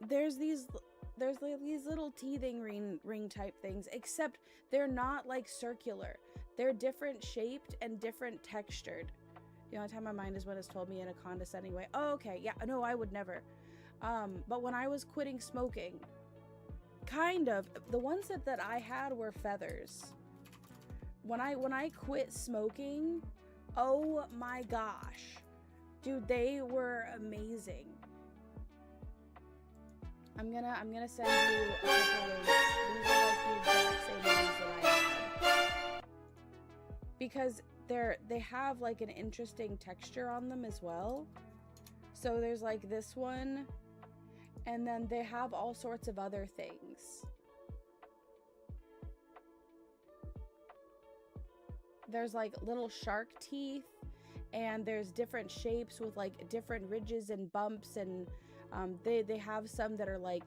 there's like these little teething ring type things, except they're not like circular. They're different shaped and different textured. The only time my mind is when it's told me in a condescending way. Oh, okay, yeah, no, I would never. But when I was quitting smoking, kind of, the ones that I had were feathers. When I quit smoking, oh my gosh, dude, they were amazing. I'm gonna send you a couple links. These are like the exact same ones that I had. Because they have like an interesting texture on them as well. So there's like this one, and then they have all sorts of other things. There's like little shark teeth, and there's different shapes with like different ridges and bumps, and they have some that are like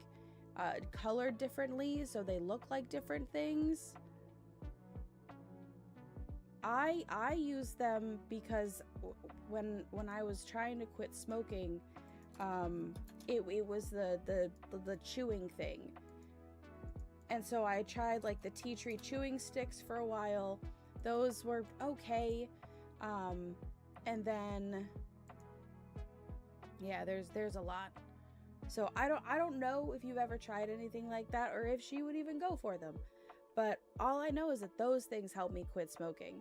colored differently, so they look like different things. I use them because when I was trying to quit smoking, it was the chewing thing, and so I tried like the tea tree chewing sticks for a while. Those were okay, and then yeah, there's a lot. So I don't know if you've ever tried anything like that, or if she would even go for them. But all I know is that those things help me quit smoking.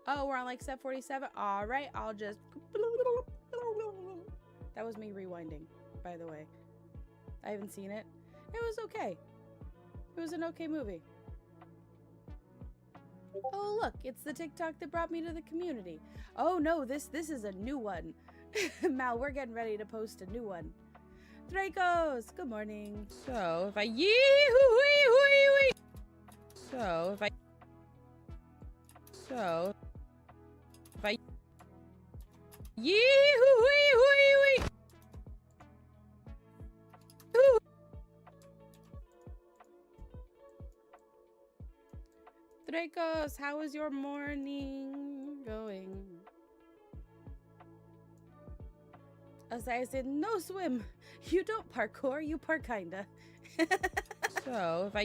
Oh, we're on like step 47. All right, I'll just. That was me rewinding, by the way. I haven't seen it. It was okay. It was an okay movie. Oh look, it's the TikTok that brought me to the community. Oh no, this is a new one. Mal, we're getting ready to post a new one. Dracos, good morning. So if I Dracos, how is your morning going? As I said, no swim. You don't parkour, you park kinda. So if I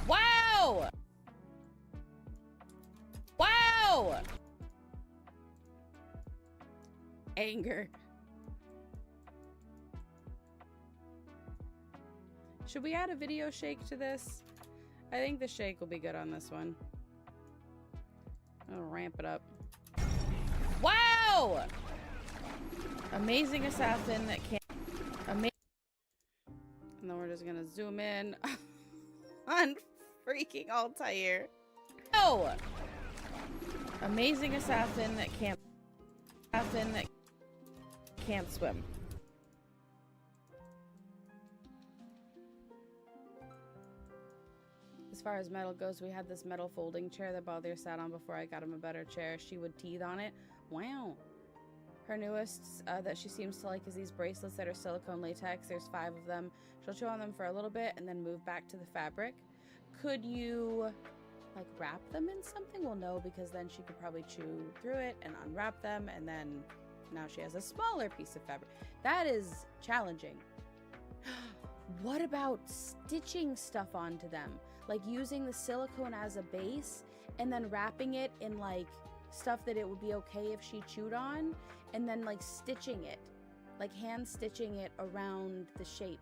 Wow! Wow! Anger. Should we add a video shake to this? I think the shake will be good on this one. I'll ramp it up. Wow! Amazing assassin that can't. And then we're just gonna zoom in on freaking Altair. Oh! Amazing assassin that can't. Assassin that can't swim. As far as metal goes, we had this metal folding chair that Baldur sat on before I got him a better chair. She would teeth on it. Wow. Her newest that she seems to like is these bracelets that are silicone latex. There's 5 of them. She'll chew on them for a little bit and then move back to the fabric. Could you like wrap them in something? Well, no, because then she could probably chew through it and unwrap them, and then now she has a smaller piece of fabric. That is challenging. What about stitching stuff onto them? Like using the silicone as a base and then wrapping it in like stuff that it would be okay if she chewed on, and then like stitching it, like hand stitching it around the shape.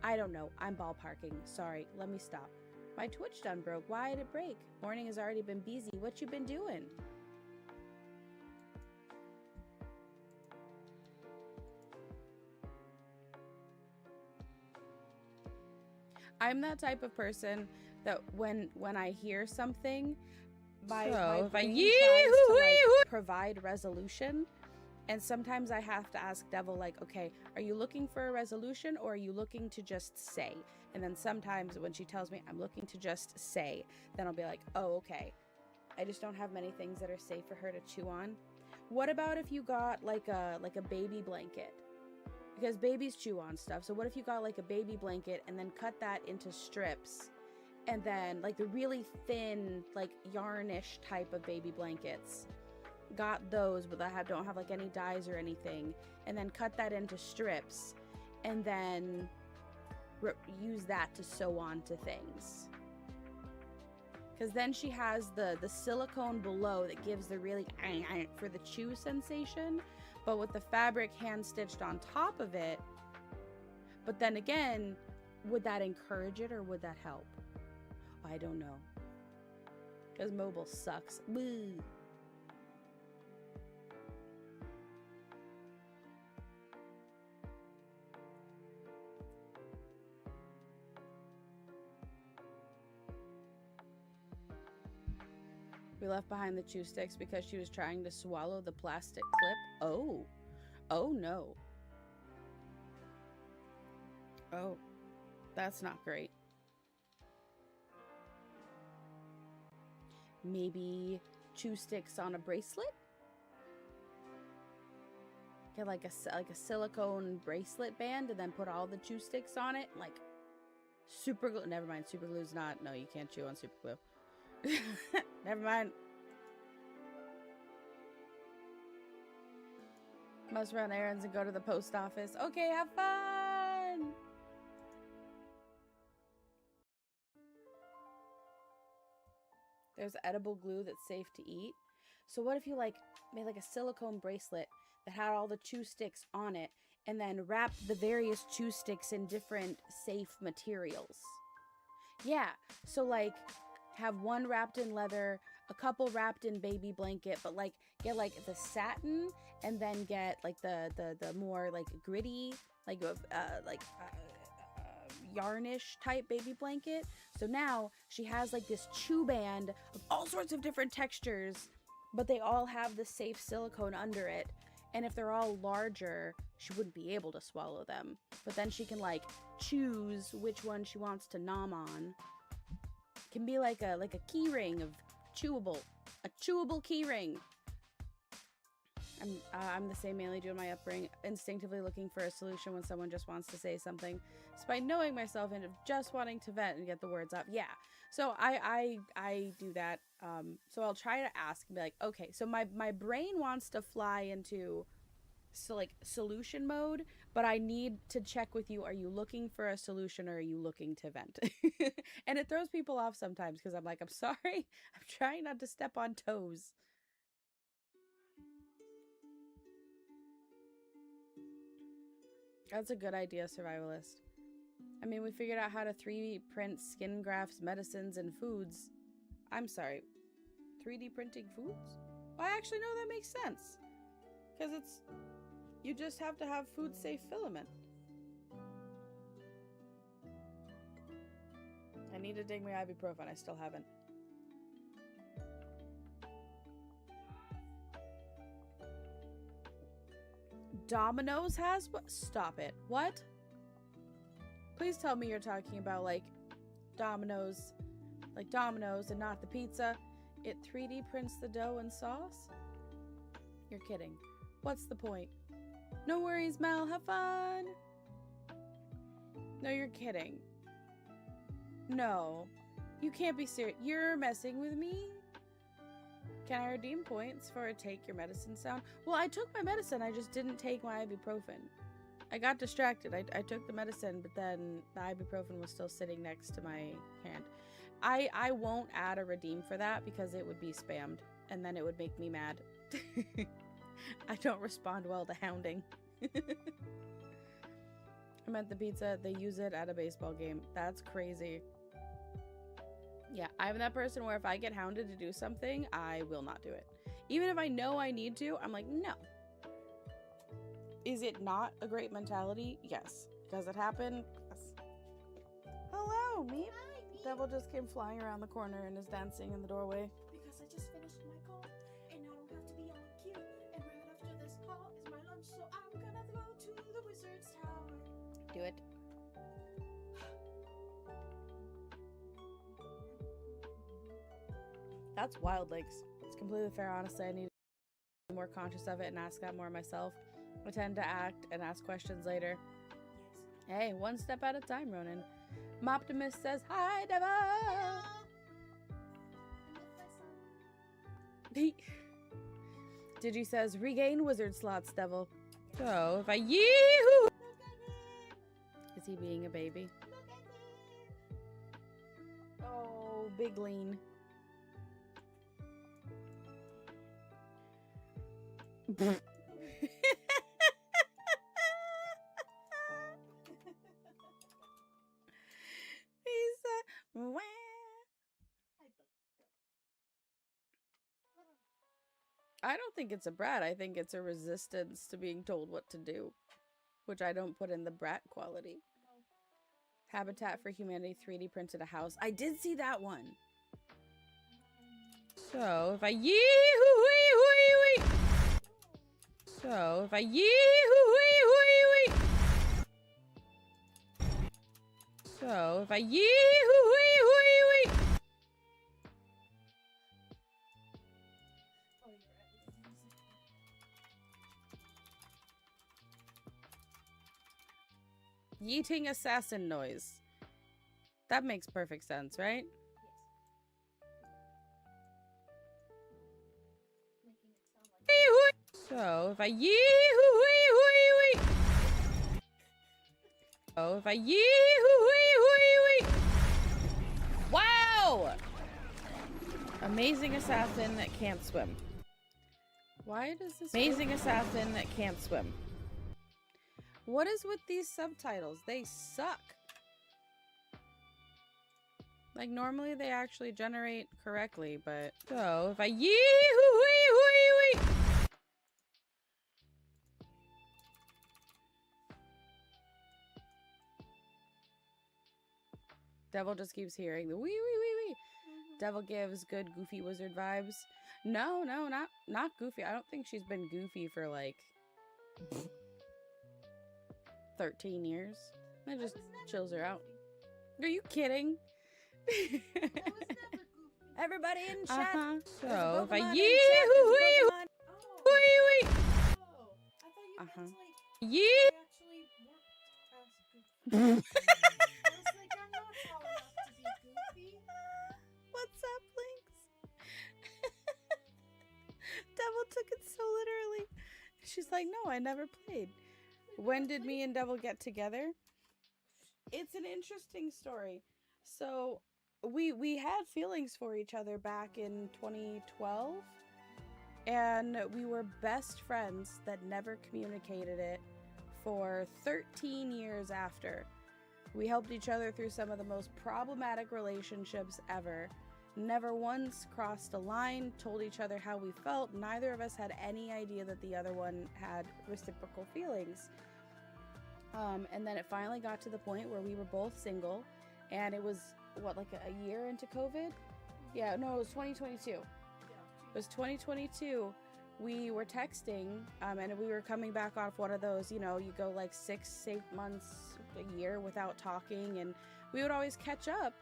I don't know. I'm ballparking. Sorry. Let me stop. My Twitch done broke. Why did it break? Morning has already been busy. What you been doing? I'm that type of person that when I hear something, my brain tries to like provide resolution, and sometimes I have to ask Devil like, okay, are you looking for a resolution or are you looking to just say? And then sometimes when she tells me I'm looking to just say, then I'll be like, oh, okay. I just don't have many things that are safe for her to chew on. What about if you got like a baby blanket? Because babies chew on stuff. So what if you got like a baby blanket and then cut that into strips, and then like the really thin, like yarnish type of baby blankets? got those, but I don't have like any dyes or anything, and then cut that into strips, and then use that to sew onto things. Because then she has the silicone below that gives the really for the chew sensation, but with the fabric hand stitched on top of it. But then again, would that encourage it or would that help? I don't know. Because mobile sucks. Woo. We left behind the chew sticks because she was trying to swallow the plastic clip. Oh. Oh no. Oh. That's not great. Maybe chew sticks on a bracelet? Get like a silicone bracelet band and then put all the chew sticks on it. Like super glue. Never mind. Super glue's not. No, you can't chew on super glue. Never mind. Must run errands and go to the post office. Okay, have fun! There's edible glue that's safe to eat. So what if you like made like a silicone bracelet that had all the chew sticks on it and then wrapped the various chew sticks in different safe materials? Yeah, so like have one wrapped in leather, a couple wrapped in baby blanket, but like get like the satin and then get like the more like gritty, like yarnish type baby blanket. So now she has like this chew band of all sorts of different textures, but they all have the safe silicone under it. And if they're all larger, she wouldn't be able to swallow them. But then she can like choose which one she wants to nom on. Can be like a key ring of chewable, a chewable key ring. I'm the same, mainly due to my upbringing, instinctively looking for a solution when someone just wants to say something, despite knowing myself and just wanting to vent and get the words out. Yeah, so I do that. So I'll try to ask and be like, okay, so my brain wants to fly into solution mode, but I need to check with you. Are you looking for a solution or are you looking to vent? And it throws people off sometimes because I'm like, I'm sorry, I'm trying not to step on toes. That's a good idea, survivalist. I mean, we figured out how to 3D print skin grafts, medicines, and foods. I'm sorry, 3D printing foods? Well, I actually know that makes sense. Because you just have to have food-safe filament. I need to dig my ibuprofen. I still haven't. Domino's has what? Stop it. What? Please tell me you're talking about like Domino's and not the pizza. It 3D prints the dough and sauce? You're kidding. What's the point? No worries, Mel. Have fun. No, you're kidding. No. You can't be serious. You're messing with me? Can I redeem points for a take your medicine sound? Well, I took my medicine. I just didn't take my ibuprofen. I got distracted. I took the medicine, but then the ibuprofen was still sitting next to my hand. I won't add a redeem for that because it would be spammed, and then it would make me mad. I don't respond well to hounding. I meant the pizza. They use it at a baseball game. That's crazy. Yeah, I'm that person where if I get hounded to do something, I will not do it. Even if I know I need to, I'm like, no. Is it not a great mentality? Yes. Does it happen? Yes. Hello, Meep. Hi, Meep. Devil just came flying around the corner and is dancing in the doorway. Because I just finished my call, and I don't have to be on cue. And right after this call is my lunch, so I'm gonna go to the wizard's tower. Do it. That's wild, Lakes. It's completely fair, honestly. I need to be more conscious of it and ask that more myself. I tend to act and ask questions later. Yes. Hey, one step at a time, Ronan. Moptimus says, hi, Devil! Digi says, regain wizard slots, Devil. So, if I yee-hoo! Is he being a baby? Oh, big lean. Wah. I don't think it's a brat. I think it's a resistance to being told what to do, which I don't put in the brat quality. Habitat for Humanity 3D printed a house. I did see that one. So if I yee-hoo-wee-hoo-wee-wee. So if I yee-hoo-wee-hoo-wee-wee. So if I yee-hoo-wee-hoo-wee-wee. Yeeting assassin noise. That makes perfect sense, right? Yes. So if I yee-hoo-wee-hoo-wee-wee. So if I yee-hoo-wee-hoo-wee-wee. Wow! Amazing assassin that can't swim. Why does this amazing assassin that can't swim? What is with these subtitles? They suck. Like, normally they actually generate correctly, but... So, if I yee-hoo-wee-hoo-wee-wee. Devil just keeps hearing the wee-wee-wee-wee. Devil gives good goofy wizard vibes. No, not goofy. I don't think she's been goofy for, like... 13 years. That just chills her out. Are you kidding? Everybody in chat. So if I yee-hoo-wee-wee. I thought you meant like Yee. actually worked as goofy. I was like, I'm not tall enough to be goofy. What's up, Lynx? Devil took it so literally. She's like, no, I never played. When did me and Devil get together? It's an interesting story. So we had feelings for each other back in 2012, and we were best friends that never communicated it for 13 years after. We helped each other through some of the most problematic relationships ever. Never once crossed a line, told each other how we felt. Neither of us had any idea that the other one had reciprocal feelings. And then it finally got to the point where we were both single, and it was, what, like a year into COVID? Yeah, no, it was 2022. It was 2022. We were texting, and we were coming back off one of those, you know, you go like 6-8 months, a year without talking, and we would always catch up.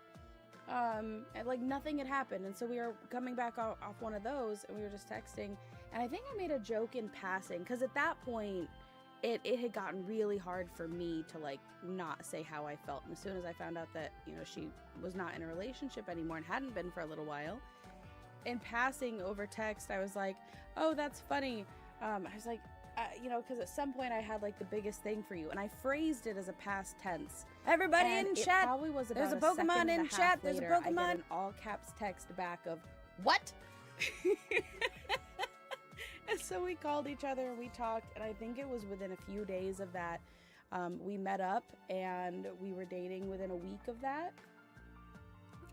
And like nothing had happened, and so we were coming back off one of those, and we were just texting, and I think I made a joke in passing, because at that point it had gotten really hard for me to like not say how I felt. And as soon as I found out that, you know, she was not in a relationship anymore and hadn't been for a little while, in passing over text I was like, oh, that's funny. I was like, you know, because at some point I had like the biggest thing for you, and I phrased it as a past tense. Everybody And in it chat. probably was about There's a Pokemon in chat. There's a later, I Pokemon. get an all caps text back of what? And so we called each other and we talked, and I think it was within a few days of that, we met up, and we were dating within a week of that.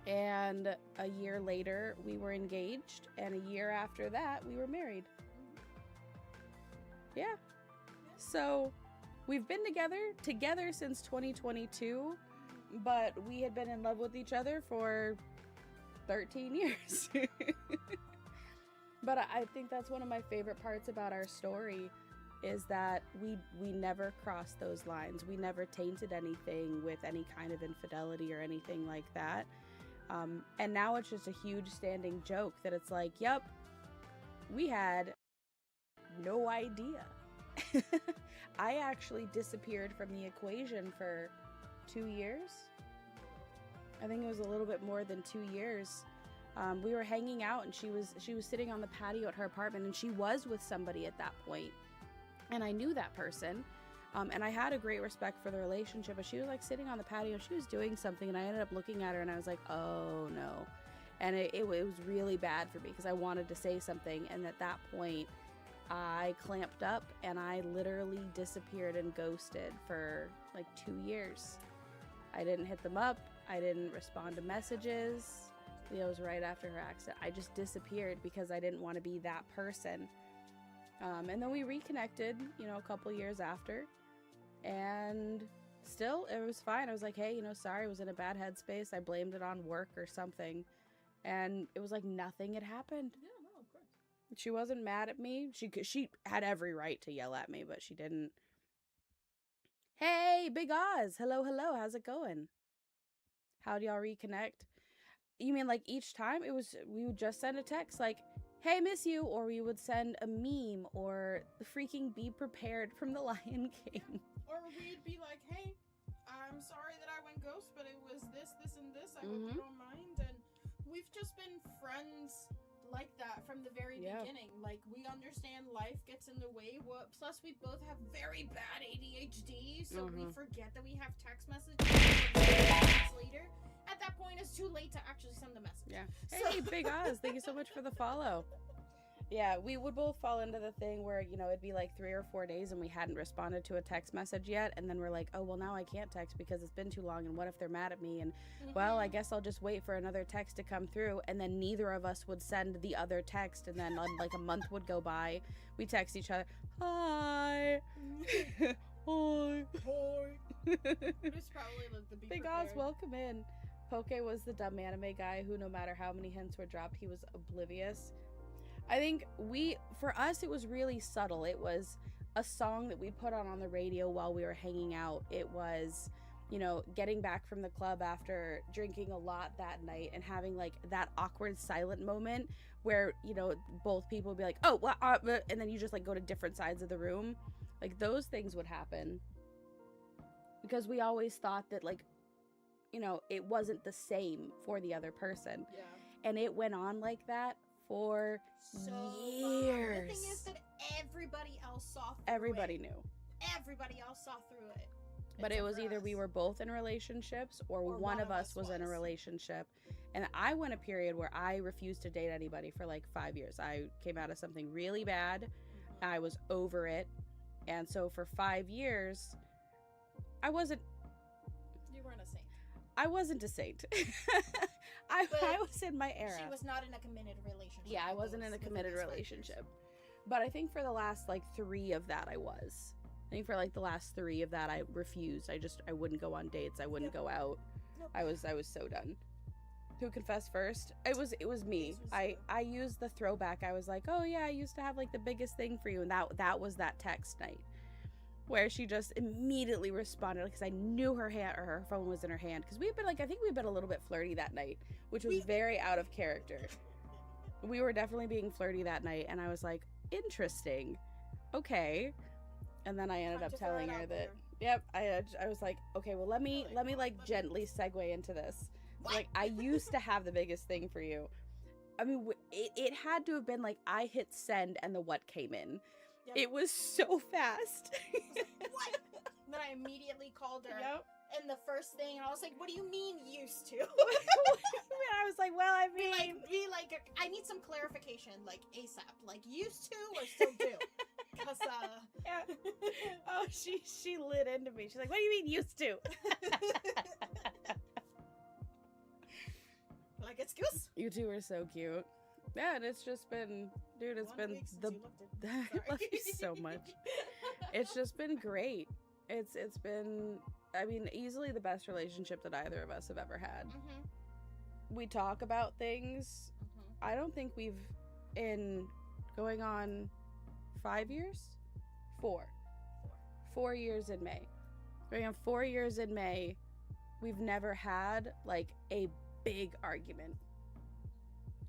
And a year later we were engaged, and a year after that we were married. Yeah. So we've been together since 2022, but we had been in love with each other for 13 years. But I think that's one of my favorite parts about our story, is that we never crossed those lines. We never tainted anything with any kind of infidelity or anything like that. And now it's just a huge standing joke that it's like, yep, we had no idea. I actually disappeared from the equation for 2 years. I think it was a little bit more than 2 years. We were hanging out, and she was sitting on the patio at her apartment, and she was with somebody at that point, and I knew that person, and I had a great respect for the relationship, but she was like sitting on the patio, she was doing something, and I ended up looking at her, and I was like, oh no. And it was really bad for me because I wanted to say something, and at that point I clamped up and I literally disappeared and ghosted for like 2 years. I didn't hit them up, I didn't respond to messages. It was right after her accident. I just disappeared because I didn't want to be that person. And then we reconnected, you know, a couple years after, and still it was fine. I was like, hey, you know, sorry, I was in a bad headspace. I blamed it on work or something. And it was like nothing had happened. Yeah, no, of course. She wasn't mad at me. She had every right to yell at me, but she didn't. Hey, Big Oz. Hello, hello. How's it going? How'd y'all reconnect? You mean like each time we would just send a text like, hey, miss you, or we would send a meme or the freaking Be Prepared from The Lion King. Yeah. Or we'd be like, hey, I'm sorry that I went ghost, but it was this, and this. I hope you don't mind. And we've just been friends like that from the very beginning. Like, we understand life gets in the way. Plus, we both have very bad ADHD, so we forget that we have text messages later. At that point, it's too late to actually send the message. Yeah. Hey, Big Oz, thank you so much for the follow. Yeah, we would both fall into the thing where, you know, it'd be like 3 or 4 days and we hadn't responded to a text message yet. And then we're like, oh, well, now I can't text because it's been too long. And what if they're mad at me? And, well, I guess I'll just wait for another text to come through. And then neither of us would send the other text. And then like a month would go by. We text each other, hi. Hi. Hi. It's probably like the Be Big Prepared. Oz, welcome in. Poke was the dumb anime guy who, no matter how many hints were dropped, he was oblivious. I think for us, it was really subtle. It was a song that we put on the radio while we were hanging out. It was, you know, getting back from the club after drinking a lot that night and having like that awkward silent moment where, you know, both people would be like, oh, and then you just like go to different sides of the room. Like those things would happen because we always thought that, like, you know, it wasn't the same for the other person. Yeah. And it went on like that for years. The thing is that everybody else saw through Everybody it. knew. Everybody else saw through it. But it Except was for either us. we were both in relationships or one of us was in a relationship. And I went a period where I refused to date anybody for like 5 years. I came out of something really bad. I was over it. And so for 5 years, You weren't a saint. I wasn't a saint. I was in my era. She was not in a committed relationship. Yeah, I wasn't in a committed relationship. But I think for the last like 3 of that, I was. I think for like the last 3 of that, I refused. I wouldn't go on dates. I wouldn't go out. Nope. I was so done. Who confessed first? It was me. I used the throwback. I was like, oh yeah, I used to have like the biggest thing for you, and that was that text night where she just immediately responded because I knew her phone was in her hand, because we've been like, I think we've been a little bit flirty that night, which was very out of character. We were definitely being flirty that night, and I was like, interesting, okay. And then I ended up telling her that, yep, I was like, okay, well, let me like gently segue into this. Like, I used to have the biggest thing for you. I mean, it had to have been like I hit send and the what came in. Yep. It was so fast. What? Then I immediately called her. Yep. And the first thing, I was like, what do you mean used to? I was like, well, I mean... Be like, I need some clarification, like, ASAP. Like, used to or still do? Because, yeah. Oh, she lit into me. She's like, what do you mean used to? Like, excuse? You two are so cute. Yeah, and it's just been, dude, it's been the... I love you so much. It's just been great. It's been, I mean, easily the best relationship that either of us have ever had. We talk about things. I don't think we've, in going on 5 years? 4 years in May. Going on 4 years in May, we've never had, like, a big argument.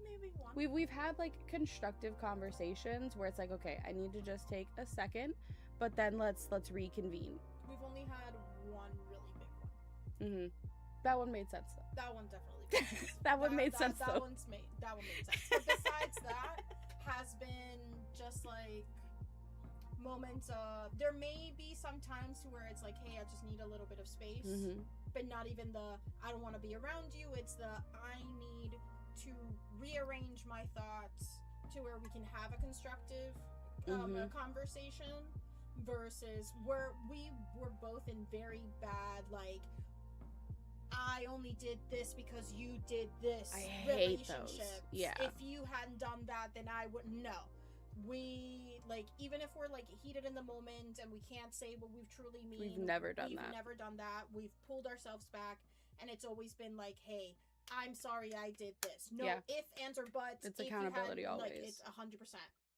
Maybe one. We've had like constructive conversations where it's like, okay, I need to just take a second, but then let's reconvene. We've only had one really big one. That one made sense though. That one definitely That one made sense, though. That one made sense. But besides that, has been just like moments of, there may be some times where it's like, hey, I just need a little bit of space, but not even the I don't want to be around you. It's the I need to rearrange my thoughts to where we can have a constructive conversation, versus where we were both in very bad, like, I only did this because you did this. I hate those. Yeah. If you hadn't done that, then I wouldn't know. We, like, even if we're, like, heated in the moment and we can't say what we've truly mean. We've never done that. We've never done that. We've pulled ourselves back, and it's always been like, hey, I'm sorry I did this. No if, ands, or buts. It's accountability always. Like, it's 100%.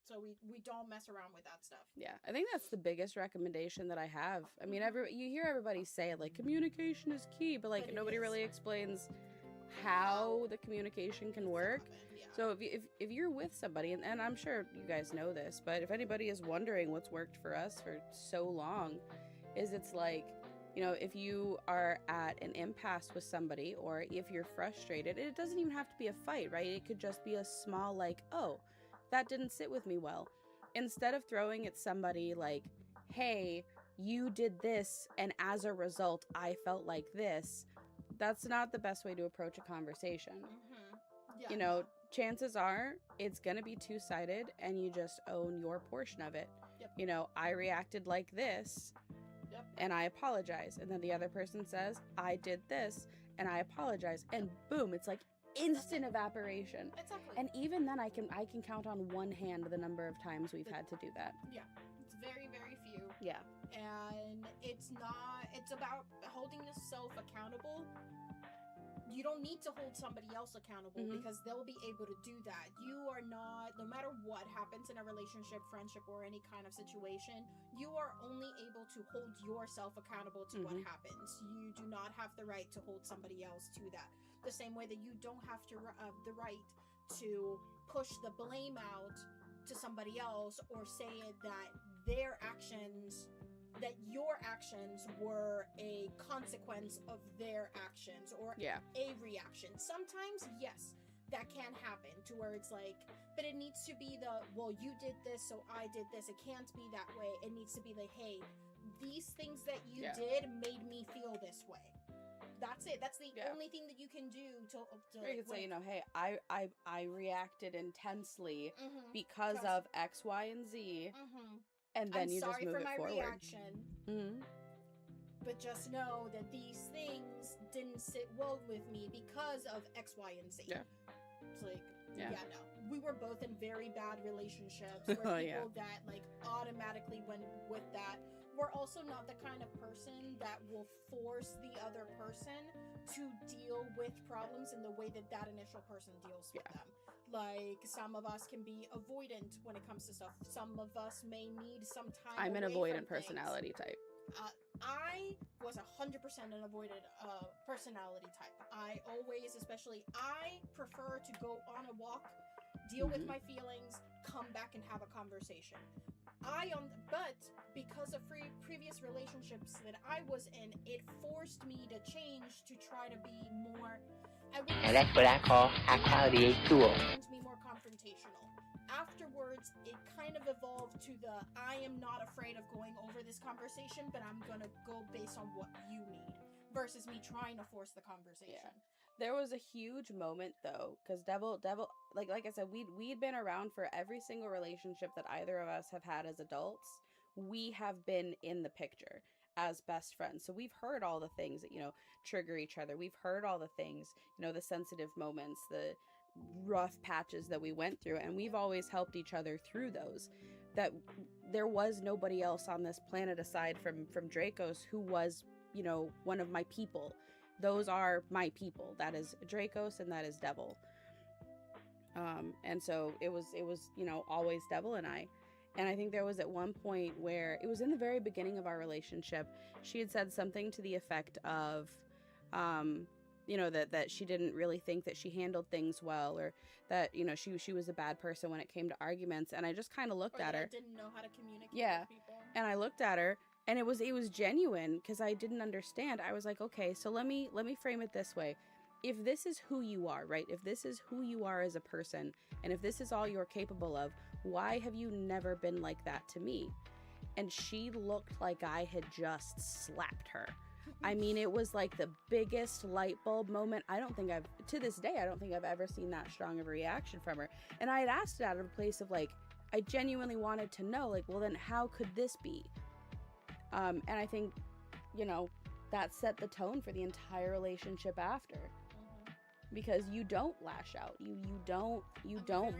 So we don't mess around with that stuff. Yeah, I think that's the biggest recommendation that I have. I mean, you hear everybody say, like, communication is key, but, like, nobody really explains how the communication can work. Yeah. So if you're with somebody, and I'm sure you guys know this, but if anybody is wondering what's worked for us for so long, is it's like, you know, if you are at an impasse with somebody, or if you're frustrated, it doesn't even have to be a fight, right? It could just be a small, like, oh, that didn't sit with me well. Instead of throwing at somebody like, hey, you did this, and as a result, I felt like this, that's not the best way to approach a conversation. Yeah, you know, chances are it's going to be two-sided, and you just own your portion of it. Yep. You know, I reacted like this, and I apologize. And then the other person says, I did this, and I apologize. And boom, it's like instant evaporation. Exactly. And even then, I can count on one hand the number of times we've had to do that. Yeah, it's very, very few. Yeah. And it's about holding yourself accountable. You don't need to hold somebody else accountable, because they'll be able to do that. You are not, no matter what happens in a relationship, friendship, or any kind of situation, you are only able to hold yourself accountable to what happens. You do not have the right to hold somebody else to that. The same way that you don't have to the right to push the blame out to somebody else, or say that their actions, that your actions were a consequence of their actions, or a reaction. Sometimes, yes, that can happen, to where it's like, but it needs to be well, you did this, so I did this. It can't be that way. It needs to be like, hey, these things that you did made me feel this way. That's it. That's the only thing that you can do to you could say, you know, hey, I reacted intensely because of X, Y, and Z. And then you just move it forward. I'm sorry for my reaction. But just know that these things didn't sit well with me because of X, Y, and Z. Yeah. It's like, no. We were both in very bad relationships where people that, like, automatically went with that. We're also not the kind of person that will force the other person to deal with problems in the way that that initial person deals with them. Like, some of us can be avoidant when it comes to stuff. Some of us may need some time. I'm an avoidant personality type. I was 100% an avoidant personality type. I always, I prefer to go on a walk, deal with my feelings, come back and have a conversation. But because of previous relationships that I was in, it forced me to change to try to be more. And that's what I call high-quality H2O. Me more confrontational. Afterwards, it kind of evolved to I am not afraid of going over this conversation, but I'm gonna go based on what you need, versus me trying to force the conversation. Yeah. There was a huge moment, though, because Devil, like I said, we'd been around for every single relationship that either of us have had as adults. We have been in the picture as best friends. So we've heard all the things that, you know, trigger each other. We've heard all the things, you know, the sensitive moments, the rough patches that we went through, and we've always helped each other through those. That there was nobody else on this planet aside from Dracos who was, you know, one of my people. Those are my people. That is Dracos and that is Devil. And so it was, you know, always Devil and I. And I think there was at one point where it was in the very beginning of our relationship, she had said something to the effect of, you know, that she didn't really think that she handled things well, or that, you know, she was a bad person when it came to arguments. And I just kind of looked at her. Didn't know how to communicate with people. And I looked at her, and it was genuine, because I didn't understand. I was like, okay, so let me frame it this way. if this is who you are, right? If this is who you are as a person, and if this is all you're capable of, why have you never been like that to me? And she looked like I had just slapped her. I mean, it was like the biggest light bulb moment. To this day, I don't think I've ever seen that strong of a reaction from her. And I had asked it out of a place of like, I genuinely wanted to know, like, well, then how could this be? And I think, you know, that set the tone for the entire relationship after. Because you don't lash out. You don't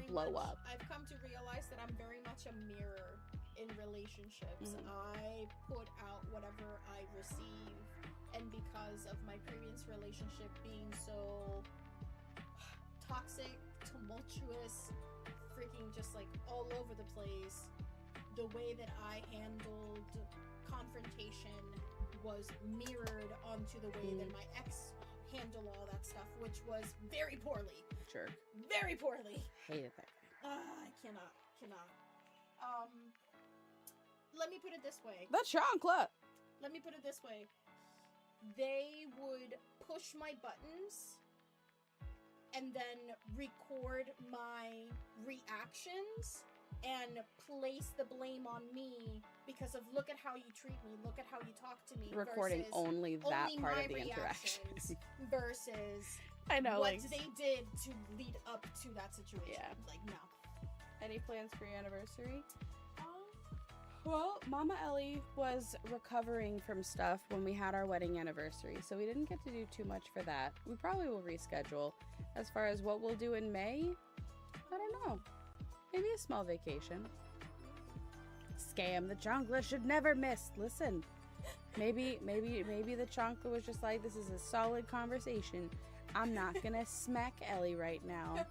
blow up. I've come to realize that I'm very much a mirror in relationships. I put out whatever I receive, and because of my previous relationship being so toxic, tumultuous, freaking just like all over the place, the way that I handled confrontation was mirrored onto the way that my ex handled all that stuff, which was very poorly. Sure. Very poorly. Hated that guy. I cannot. Let me put it this way. The chocolate! Let me put it this way. They would push my buttons and then record my reactions and place the blame on me because of look at how you treat me, look at how you talk to me. Recording only that only part my of the interaction. versus I know, what like, they did to lead up to that situation. Yeah. Like, no. Any plans for your anniversary? Well, Mama Ellie was recovering from stuff when we had our wedding anniversary, so we didn't get to do too much for that. We probably will reschedule. As far as what we'll do in May, I don't know. Maybe a small vacation. Scam, the chancla should never miss. Listen, maybe the chancla was just like, this is a solid conversation. I'm not gonna smack Ellie right now.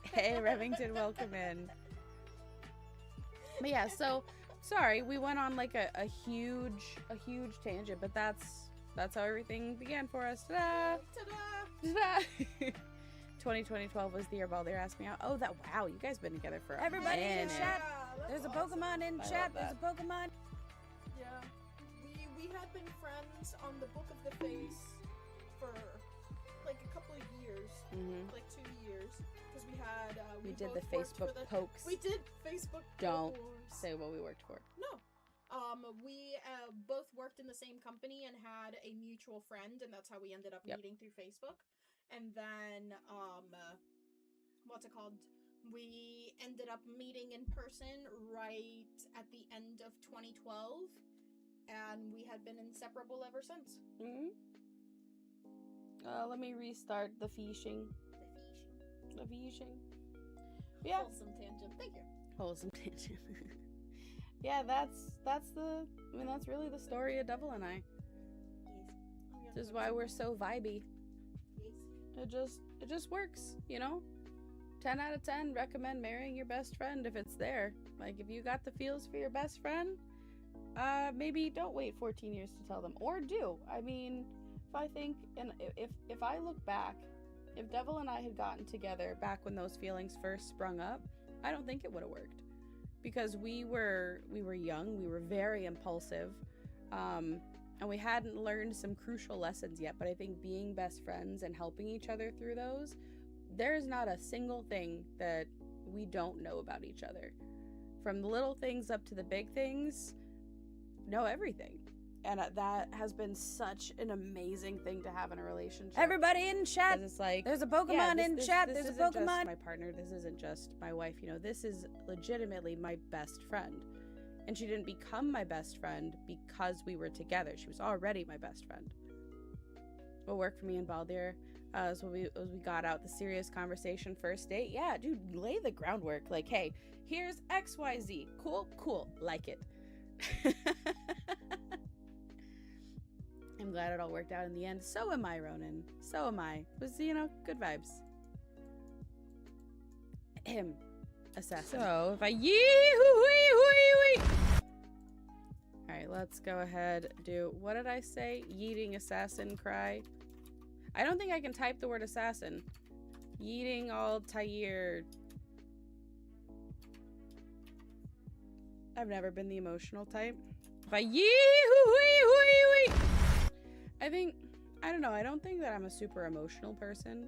Hey, Remington, welcome in. But yeah, so sorry, we went on like a huge tangent, but that's how everything began for us. Ta-da! Ta-da! 2012 was the year Baldur asked me out. Oh, wow, you guys been together for everybody in chat. There's a awesome. Pokemon in chat. There's a Pokemon. Yeah, we had been friends on the Book of the Face for like a couple of years, like 2 years, because we had we did the Facebook pokes. We did Facebook. Don't pokes. say what we worked for. No. We both worked in the same company and had a mutual friend, and that's how we ended up meeting through Facebook. And then, what's it called? We ended up meeting in person right at the end of 2012, and we had been inseparable ever since. Let me restart the fishing. The fishing. Yeah. Wholesome tangent. Thank you. Wholesome tangent. Yeah, that's really the story of Devil and I. Yes. This is why we're so vibey. Yes. It just works, you know? 10 out of 10 recommend marrying your best friend if it's there. Like, if you got the feels for your best friend, maybe don't wait 14 years to tell them, or do. I mean, if I look back, if Devil and I had gotten together back when those feelings first sprung up, I don't think it would have worked, because we were young, we were very impulsive, and we hadn't learned some crucial lessons yet. But I think being best friends and helping each other through those, there's not a single thing that we don't know about each other. From the little things up to the big things, know everything. And that has been such an amazing thing to have in a relationship. Everybody in chat. It's like, there's a Pokemon in chat. This There's a isn't just Pokemon. my partner. This isn't just my wife. You know, this is legitimately my best friend. And she didn't become my best friend because we were together. She was already my best friend. What worked for me and Baldur as we got out the serious conversation first date. Yeah, dude, lay the groundwork. Like, hey, here's XYZ. Cool. Like it. I'm glad it all worked out in the end. So am I, Ronan. So am I. It was, good vibes. Him. Assassin. So, if I yee-hoo-wee-hoo-wee-wee. Alright, let's go ahead. What did I say? Yeeting assassin cry. I don't think I can type the word assassin. Yeeting all tired. I've never been the emotional type. If I yee-hoo-wee-hoo-wee-wee. I think I don't know. I don't think that I'm a super emotional person,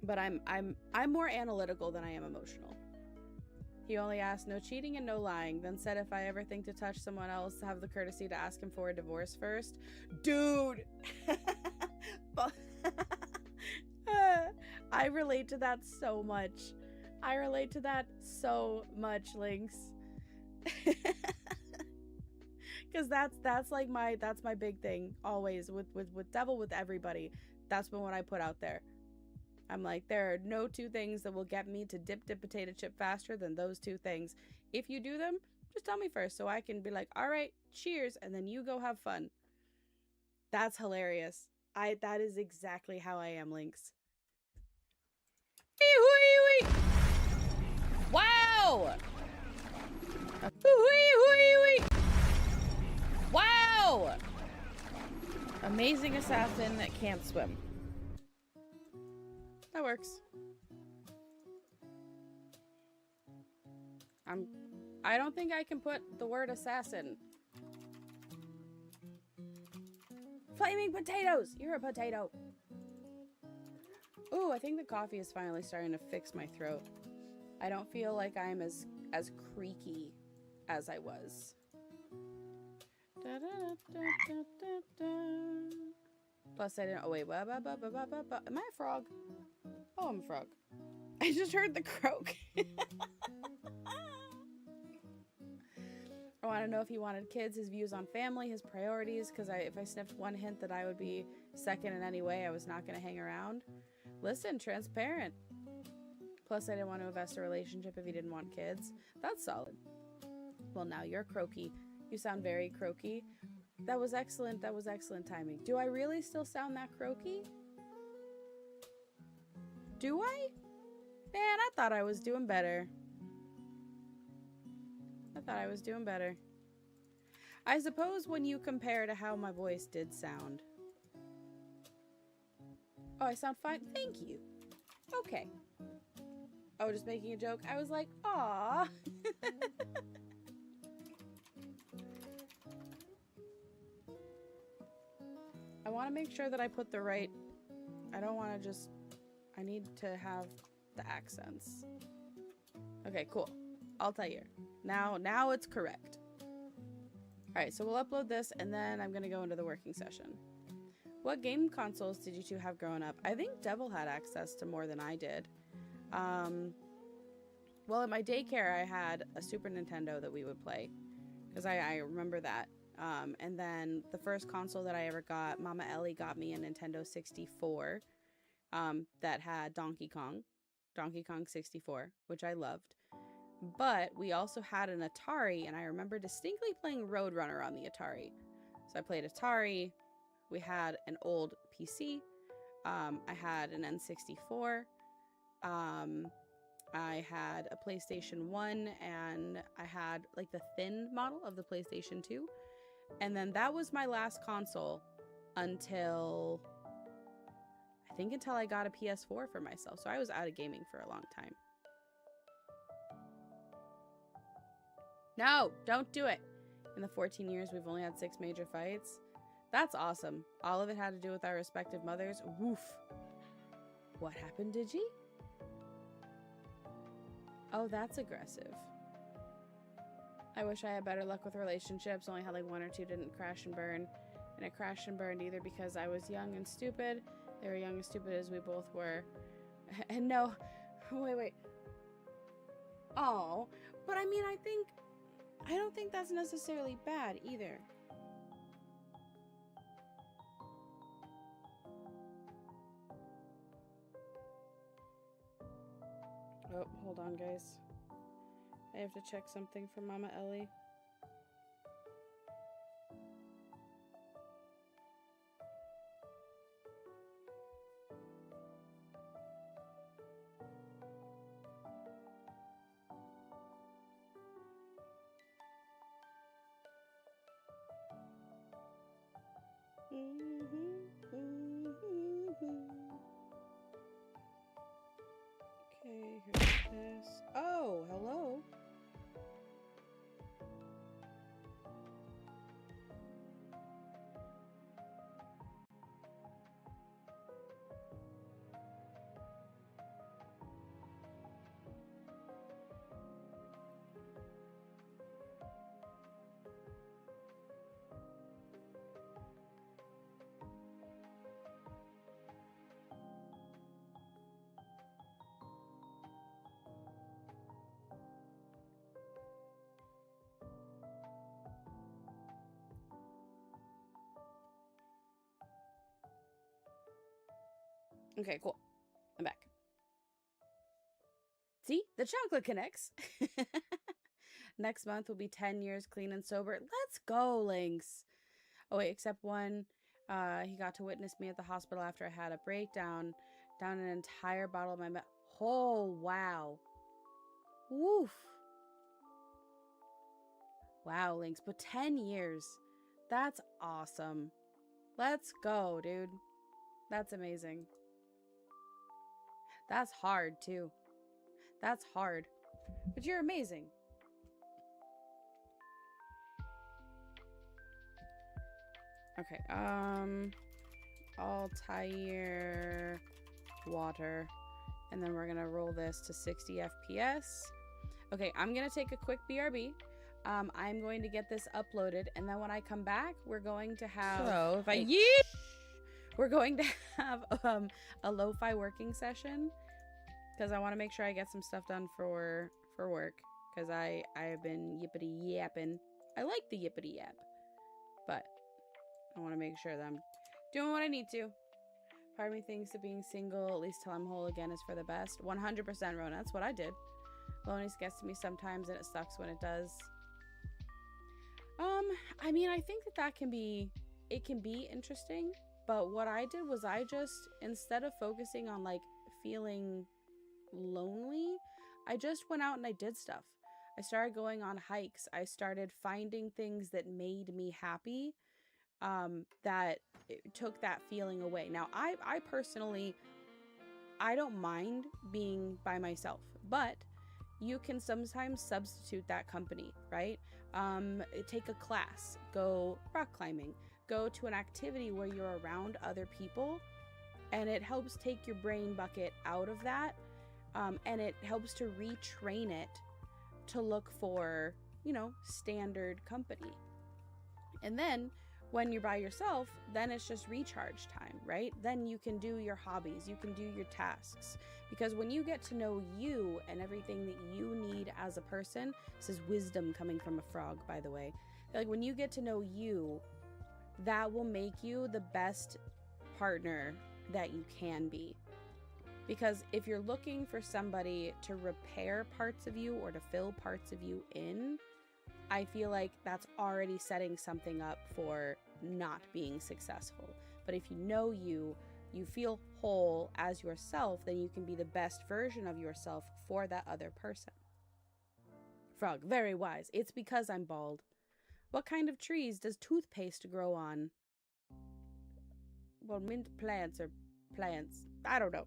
but I'm more analytical than I am emotional. He only asked no cheating and no lying, then said if I ever think to touch someone else, have the courtesy to ask him for a divorce first. Dude! I relate to that so much. I relate to that so much, Lynx. Because that's like that's my big thing always with Devil, with everybody. That's been what I put out there. I'm like, there are no two things that will get me to dip potato chip faster than those two things. If you do them, just tell me first so I can be like, all right, cheers, and then you go have fun. That's hilarious. That is exactly how I am, Lynx. Wow! Wow! Amazing assassin that can't swim. That works. I don't think I can put the word assassin. Flaming potatoes! You're a potato. Ooh, I think the coffee is finally starting to fix my throat. I don't feel like I'm as creaky as I was. Plus I didn't, oh wait, am I a frog? Oh, I'm a frog. I just heard the croak. I want to know if he wanted kids, his views on family, his priorities, because if I sniffed one hint that I would be second in any way, I was not going to hang around. Listen, transparent. Plus, I didn't want to invest a relationship if he didn't want kids. That's solid. Well, now you're croaky. You sound very croaky. That was excellent. That was excellent timing. Do I really still sound that croaky? Do I? Man, I thought I was doing better. I thought I was doing better. I suppose when you compare to how my voice did sound. Oh, I sound fine? Thank you. Okay. Oh, just making a joke? I was like, aw. I want to make sure that I put the right... I don't want to just... I need to have the accents. Okay, cool. I'll tell you. Now it's correct. Alright, so we'll upload this and then I'm going to go into the working session. What game consoles did you two have growing up? I think Devil had access to more than I did. Well, at my daycare, I had a Super Nintendo that we would play. Because I remember that. And then the first console that I ever got, Mama Ellie got me a Nintendo 64 that had Donkey Kong 64, which I loved. But we also had an Atari, and I remember distinctly playing Roadrunner on the Atari. So I played Atari. We had an old PC. I had an N64. I had a PlayStation 1, and I had like the thin model of the PlayStation 2. And then that was my last console until I got a PS4 for myself. So I was out of gaming for a long time. No, don't do it. In the 14 years, we've only had 6 major fights. That's awesome. All of it had to do with our respective mothers. Woof. What happened, Digi? Oh, that's aggressive. I wish I had better luck with relationships. Only had like 1 or 2 didn't crash and burn. And it crashed and burned either because I was young and stupid. They were young and stupid as we both were. And no. Wait. Oh. But I mean, I don't think that's necessarily bad either. Oh, hold on, guys. I have to check something for Mama Ellie. Okay, here's this. Oh, hello. Okay, cool. I'm back. See? The chocolate connects. Next month will be 10 years clean and sober. Let's go, Lynx. Oh, wait, except one. He got to witness me at the hospital after I had a breakdown. Down an entire bottle of my oh, wow. Woof. Wow, Lynx. But 10 years. That's awesome. Let's go, dude. That's amazing. That's hard, too. That's hard. But you're amazing. Okay, Altair water. And then we're gonna roll this to 60 FPS. Okay, I'm gonna take a quick BRB. I'm going to get this uploaded, and then when I come back, we're going to have we're going to have a lo-fi working session, because I want to make sure I get some stuff done for work, because I have been yippity yapping. I like the yippity yap, but I want to make sure that I'm doing what I need to. Part of me thinks that being single, at least till I'm whole again, is for the best. 100%, Rona. That's what I did. Loneliness gets to me sometimes, and it sucks when it does. I mean, I think that can be interesting, but what I did was I just, instead of focusing on like feeling lonely, I just went out and I did stuff. I started going on hikes. I started finding things that made me happy, that took that feeling away. Now, I personally, I don't mind being by myself, but you can sometimes substitute that company, right? Take a class, go rock climbing, go to an activity where you're around other people, and it helps take your brain bucket out of that, and it helps to retrain it to look for, you know, standard company. And then when you're by yourself, then it's just recharge time, right? Then you can do your hobbies, you can do your tasks. Because when you get to know you and everything that you need as a person, this is wisdom coming from a frog, by the way. Like, when you get to know you, that will make you the best partner that you can be. Because if you're looking for somebody to repair parts of you or to fill parts of you in, I feel like that's already setting something up for not being successful. But if you know you feel whole as yourself, then you can be the best version of yourself for that other person. Frog, very wise. It's because I'm bald. What kind of trees does toothpaste grow on? Well, mint plants are plants. I don't know.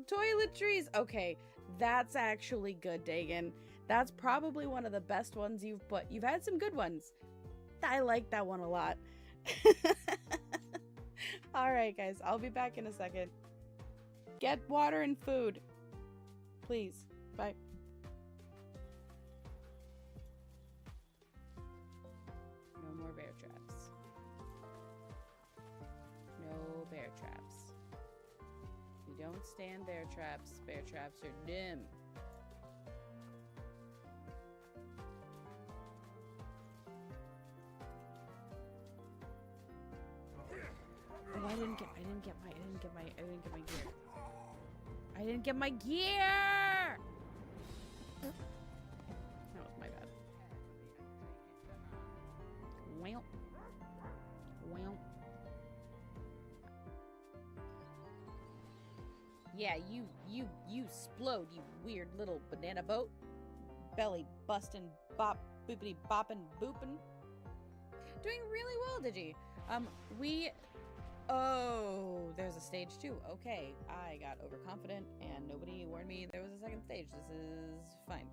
Toiletries. Okay, that's actually good, Dagan. That's probably one of the best ones you've put. You've had some good ones. I like that one a lot. All right, guys. I'll be back in a second. Get water and food. Please. Bye. No more bear traps. No bear traps. We don't stand bear traps. Bear traps are dim. Oh, I didn't get my gear. I didn't get my gear! That was my bad. Well. Yeah, you explode, you weird little banana boat. Belly bustin', bop, boopity boppin', boopin'. Doing really well, Digi. Oh, there's a stage 2. Okay, I got overconfident and nobody warned me there was a second stage. This is fine.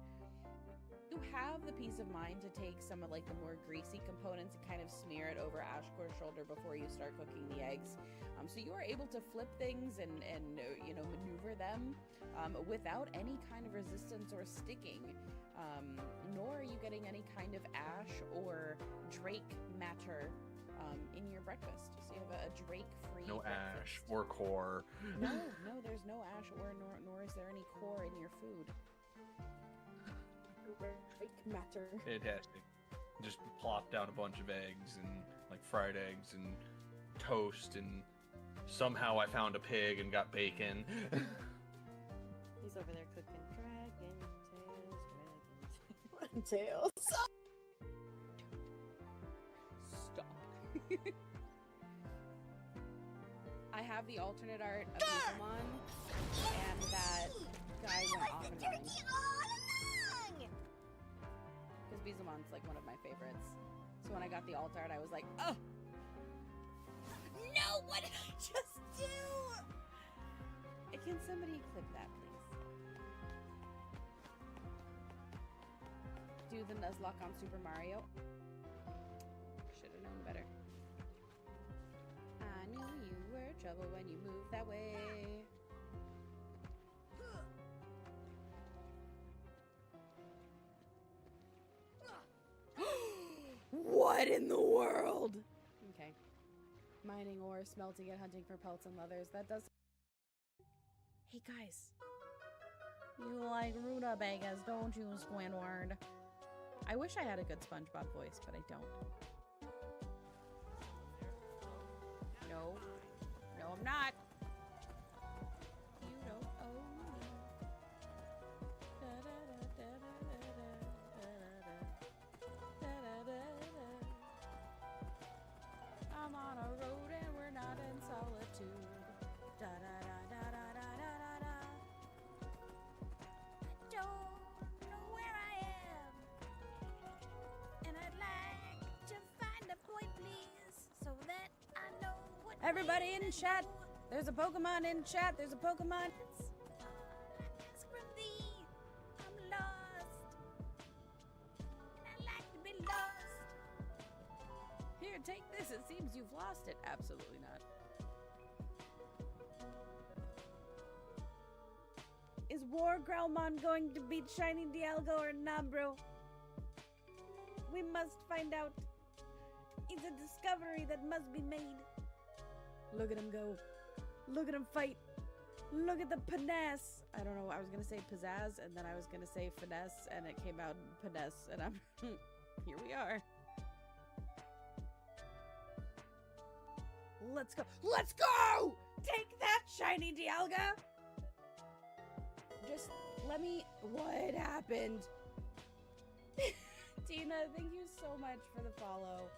You have the peace of mind to take some of like the more greasy components and kind of smear it over Ashcore's shoulder before you start cooking the eggs. So you are able to flip things and you know, maneuver them without any kind of resistance or sticking. Nor are you getting any kind of ash or drake matter in your breakfast. So you have a drake-free No breakfast. ash or core. No, there's no ash nor is there any core in your food. Drake matter. Fantastic. just plop down a bunch of eggs and like fried eggs and toast, and somehow I found a pig and got bacon. He's over there cooking dragon tails. Stop. I have the alternate art of Digimon, and that guy went off and running. Because Bizumon's like one of my favorites. So when I got the alt art, I was like, oh! No, what did I just do? Can somebody clip that, please? Do the Nuzlocke on Super Mario. Should have known better. I knew you were trouble when you moved that way. What in the world? Okay. Mining ore, smelting it, hunting for pelts and leathers. That does. Hey guys. You like rutabagas, don't you, Squidward? I wish I had a good SpongeBob voice, but I don't. No. No, I'm not. You don't owe me. I'm on a road and we're not in solitude. Da da da da da da da da. I don't know where I am, and I'd like to find a point, please, so that I know what. Everybody in chat, there's a Pokemon in chat. There's a Pokemon. Ask from thee, I'm lost. I'd like to be lost. Here, take this. It seems you've lost it. Absolutely not. Is War Growlmon going to beat Shiny Dialga or not, bro? We must find out. It's a discovery that must be made. Look at him go. Look at him fight. Look at the panasse. I don't know. I was going to say pizzazz, and then I was going to say finesse, and it came out finesse, and I'm... Here we are. Let's go. Let's go! Take that, Shiny Dialga! Just let me... What happened? Tina, thank you so much for the follow.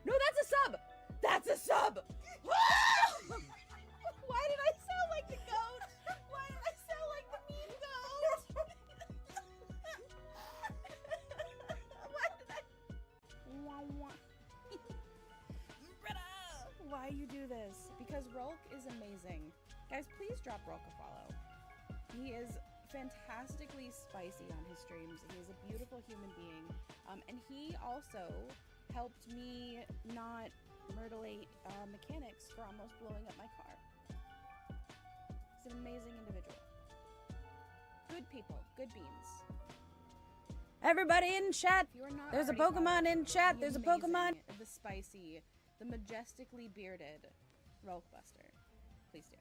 No, that's a sub! That's a sub! Why did I sound like the goat? Why did I sound like the mean goat? Why did I... Why you do this? Because Rolk is amazing. Guys, please drop Rolk a follow. He is fantastically spicy on his streams. He is a beautiful human being. And he also helped me not murderate mechanics for almost blowing up my car. He's an amazing individual. Good people, good beans. Everybody in chat, there's a Pokemon in chat. There's a Pokemon. The spicy, the majestically bearded Rolkbuster. Please do.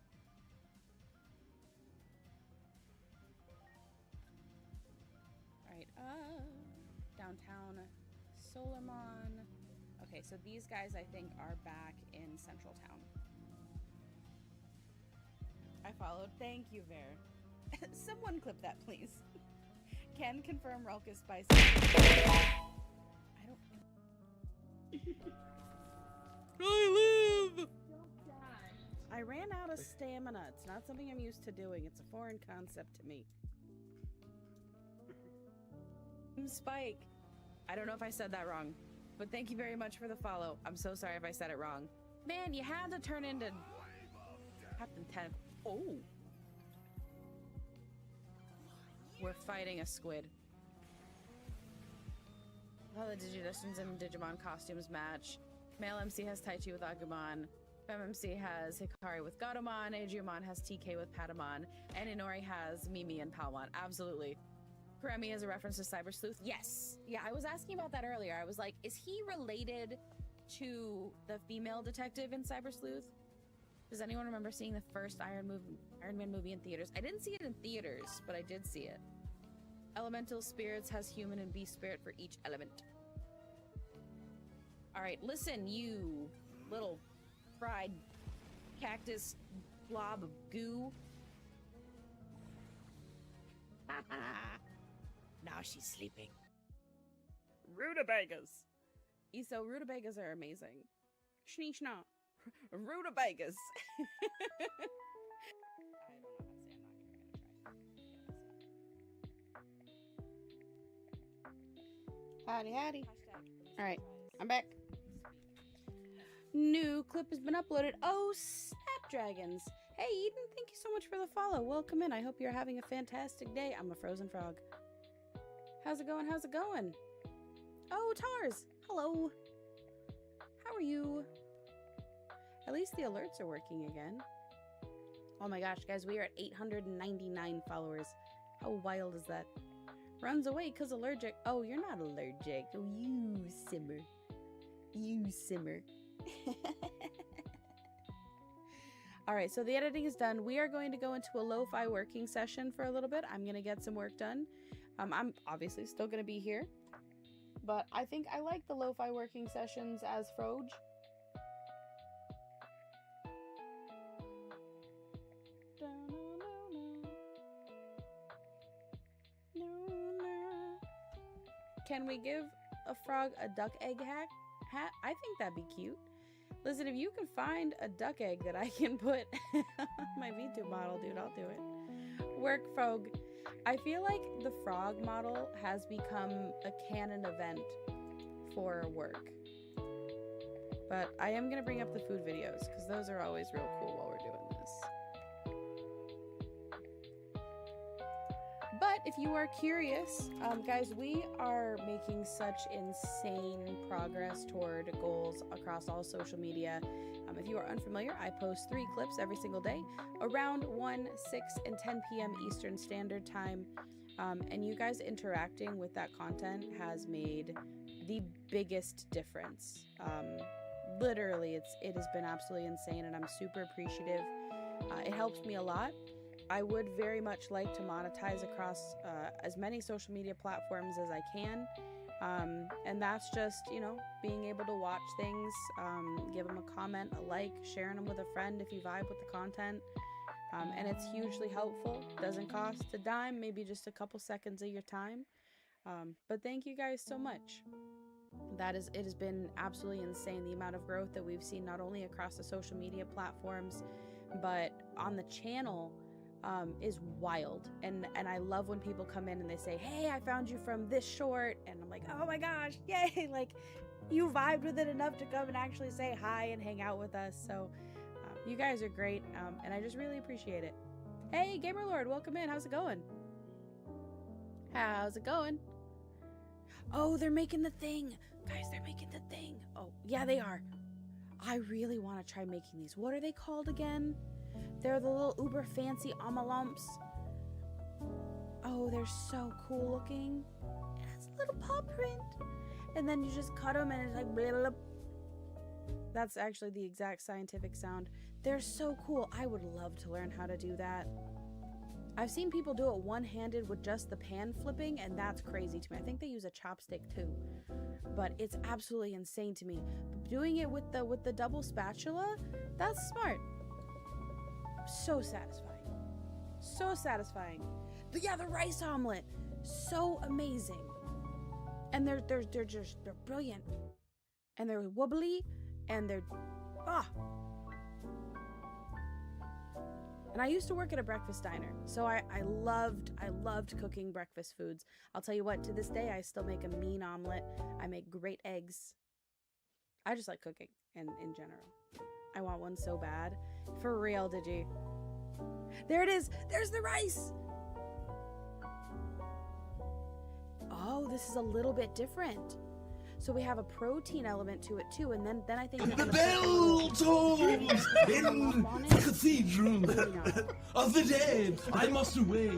Downtown Solarmon. Okay, so these guys I think are back in Central Town. I followed. Thank you, Ver. Someone clip that, please. Can confirm Rolk is spicy. I don't. I live! I ran out of stamina. It's not something I'm used to doing. It's a foreign concept to me. Spike. I don't know if I said that wrong, but thank you very much for the follow. I'm so sorry if I said it wrong. Man, you had to turn into Captain 10. Oh. We're fighting a squid. All the Digidestined and Digimon costumes match. Male MC has Taichi with Agumon. Fem MC has Hikari with Gatomon. Adriamon has TK with Patamon. And Inori has Mimi and Palmon. Absolutely. Kuremi is a reference to Cyber Sleuth. Yes. Yeah, I was asking about that earlier. I was like, is he related to the female detective in Cyber Sleuth? Does anyone remember seeing the first Iron Man movie in theaters? I didn't see it in theaters, but I did see it. Elemental Spirits has human and beast spirit for each element. All right, listen, you little fried cactus blob of goo. Now she's sleeping. Rutabagas. So rutabagas are amazing. Schneeshna. Rutabagas. Howdy, howdy. All right, I'm back. New clip has been uploaded. Oh, Snapdragons. Hey, Eden, thank you so much for the follow. Welcome in. I hope you're having a fantastic day. I'm a frozen frog. How's it going? How's it going? Oh, Tars. Hello. How are you? At least the alerts are working again. Oh my gosh, guys, we are at 899 followers. How wild is that? Runs away because allergic. Oh, you're not allergic. Oh, you simmer. You simmer. All right, so the editing is done. We are going to go into a lo-fi working session for a little bit. I'm going to get some work done. I'm obviously still going to be here, but I think I like the lo-fi working sessions as Froge. Can we give a frog a duck egg hat? I think that'd be cute. Listen, if you can find a duck egg that I can put on my VTube model, dude, I'll do it. Work frog. I feel like the frog model has become a canon event for work. But I am going to bring up the food videos because those are always real cool while we're doing this. But if you are curious, guys, we are making such insane progress toward goals across all social media. If you are unfamiliar, I post 3 clips every single day around 1, 6, and 10 p.m. Eastern Standard Time. And you guys interacting with that content has made the biggest difference. Literally, it has been absolutely insane, and I'm super appreciative. It helps me a lot. I would very much like to monetize across as many social media platforms as I can. And that's just, you know, being able to watch things, give them a comment, a like, sharing them with a friend if you vibe with the content. And it's hugely helpful. Doesn't cost a dime, maybe just a couple seconds of your time. But thank you guys so much. It has been absolutely insane, the amount of growth that we've seen, not only across the social media platforms, but on the channel. Is wild, and I love when people come in and they say, hey, I found you from this short, and I'm like, oh my gosh, yay, like you vibed with it enough to come and actually say hi and hang out with us. So you guys are great, and I just really appreciate it. Hey, Gamerlord, welcome in. How's it going? How's it going? Oh, they're making the thing, guys. They're making the thing. Oh yeah, they are. I really want to try making these. What are they called again? They're the little uber fancy amalumps. Oh, they're so cool looking. It has a little paw print. And then you just cut them and it's like blah, blah, blah. That's actually the exact scientific sound. They're so cool. I would love to learn how to do that. I've seen people do it one-handed with just the pan flipping, and that's crazy to me. I think they use a chopstick too. But it's absolutely insane to me. But doing it with the double spatula, that's smart. So satisfying. So satisfying. But yeah, the rice omelet. So amazing. And they're brilliant. And they're wobbly and they're And I used to work at a breakfast diner. So I loved cooking breakfast foods. I'll tell you what, to this day I still make a mean omelet. I make great eggs. I just like cooking in general. I want one so bad. For real, Digi. There it is. There's the rice. Oh, this is a little bit different. So we have a protein element to it too, and then I think the bell tolls in the cathedral of the dead. I must away.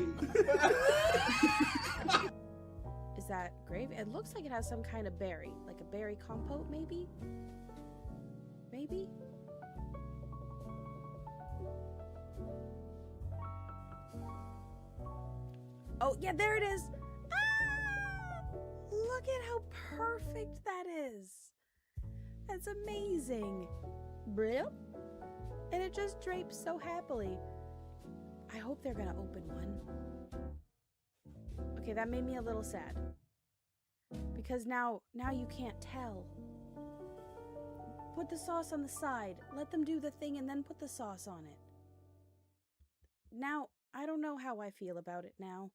Is that gravy? It looks like it has some kind of berry, like a berry compote, maybe. Maybe. Oh, yeah, there it is. Ah! Look at how perfect that is. That's amazing. Brilliant. And it just drapes so happily. I hope they're gonna open one. Okay, that made me a little sad. Because now you can't tell. Put the sauce on the side. Let them do the thing and then put the sauce on it. Now, I don't know how I feel about it now.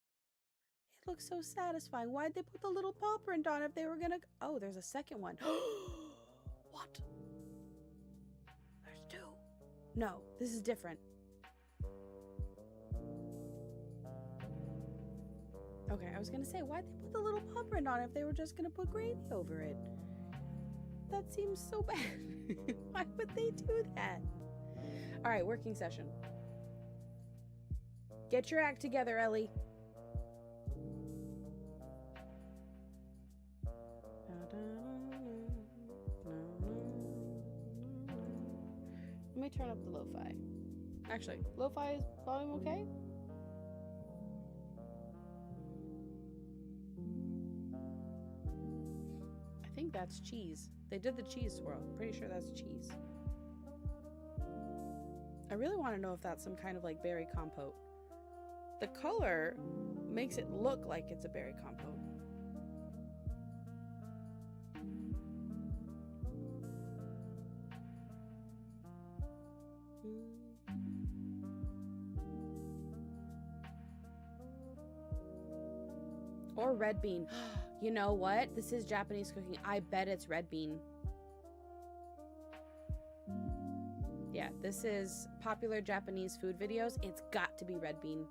It looks so satisfying. Why'd they put the little paw print on if they were gonna... Oh, there's a second one. What? There's two. No, this is different. Okay, I was gonna say, why'd they put the little paw print on if they were just gonna put gravy over it? That seems so bad. Why would they do that? All right, working session. Get your act together, Ellie. Let me turn up the lo-fi. Actually, lo-fi is volume okay? I think that's cheese. They did the cheese swirl. I'm pretty sure that's cheese. I really want to know if that's some kind of like berry compote. The color makes it look like it's a berry compote. Or red bean. You know what? This is Japanese cooking. I bet it's red bean. Yeah, this is popular Japanese food videos. It's got to be red bean.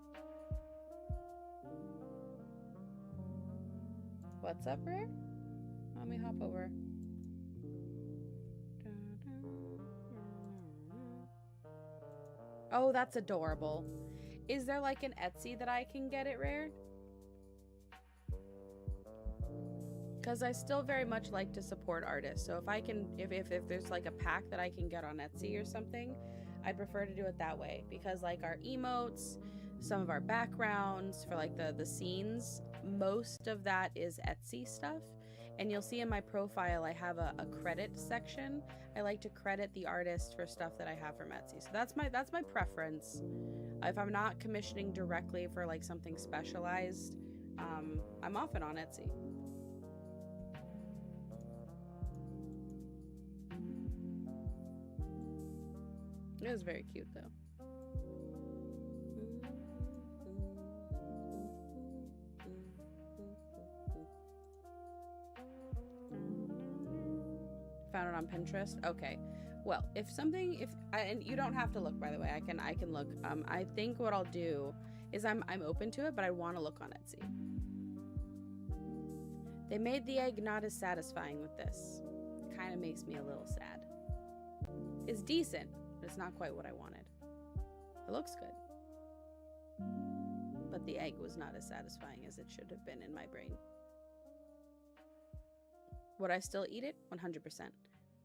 What's up, Rare? Let me hop over. Oh, that's adorable. Is there like an Etsy that I can get it, Rare? Because I still very much like to support artists. So if I can, if there's like a pack that I can get on Etsy or something, I prefer to do it that way. Because like our emotes, some of our backgrounds for like the scenes, most of that is Etsy stuff. And you'll see in my profile, I have a credit section. I like to credit the artist for stuff that I have from Etsy. So that's my preference. If I'm not commissioning directly for like something specialized, I'm often on Etsy. It was very cute, though. Found it on Pinterest. Okay. Well, and you don't have to look, by the way. I can look. I think what I'll do is I'm open to it, but I want to look on Etsy. They made the egg not as satisfying with this. It kind of makes me a little sad. It's decent. It's not quite what I wanted. It looks good. But the egg was not as satisfying as it should have been in my brain. Would I still eat it? 100%.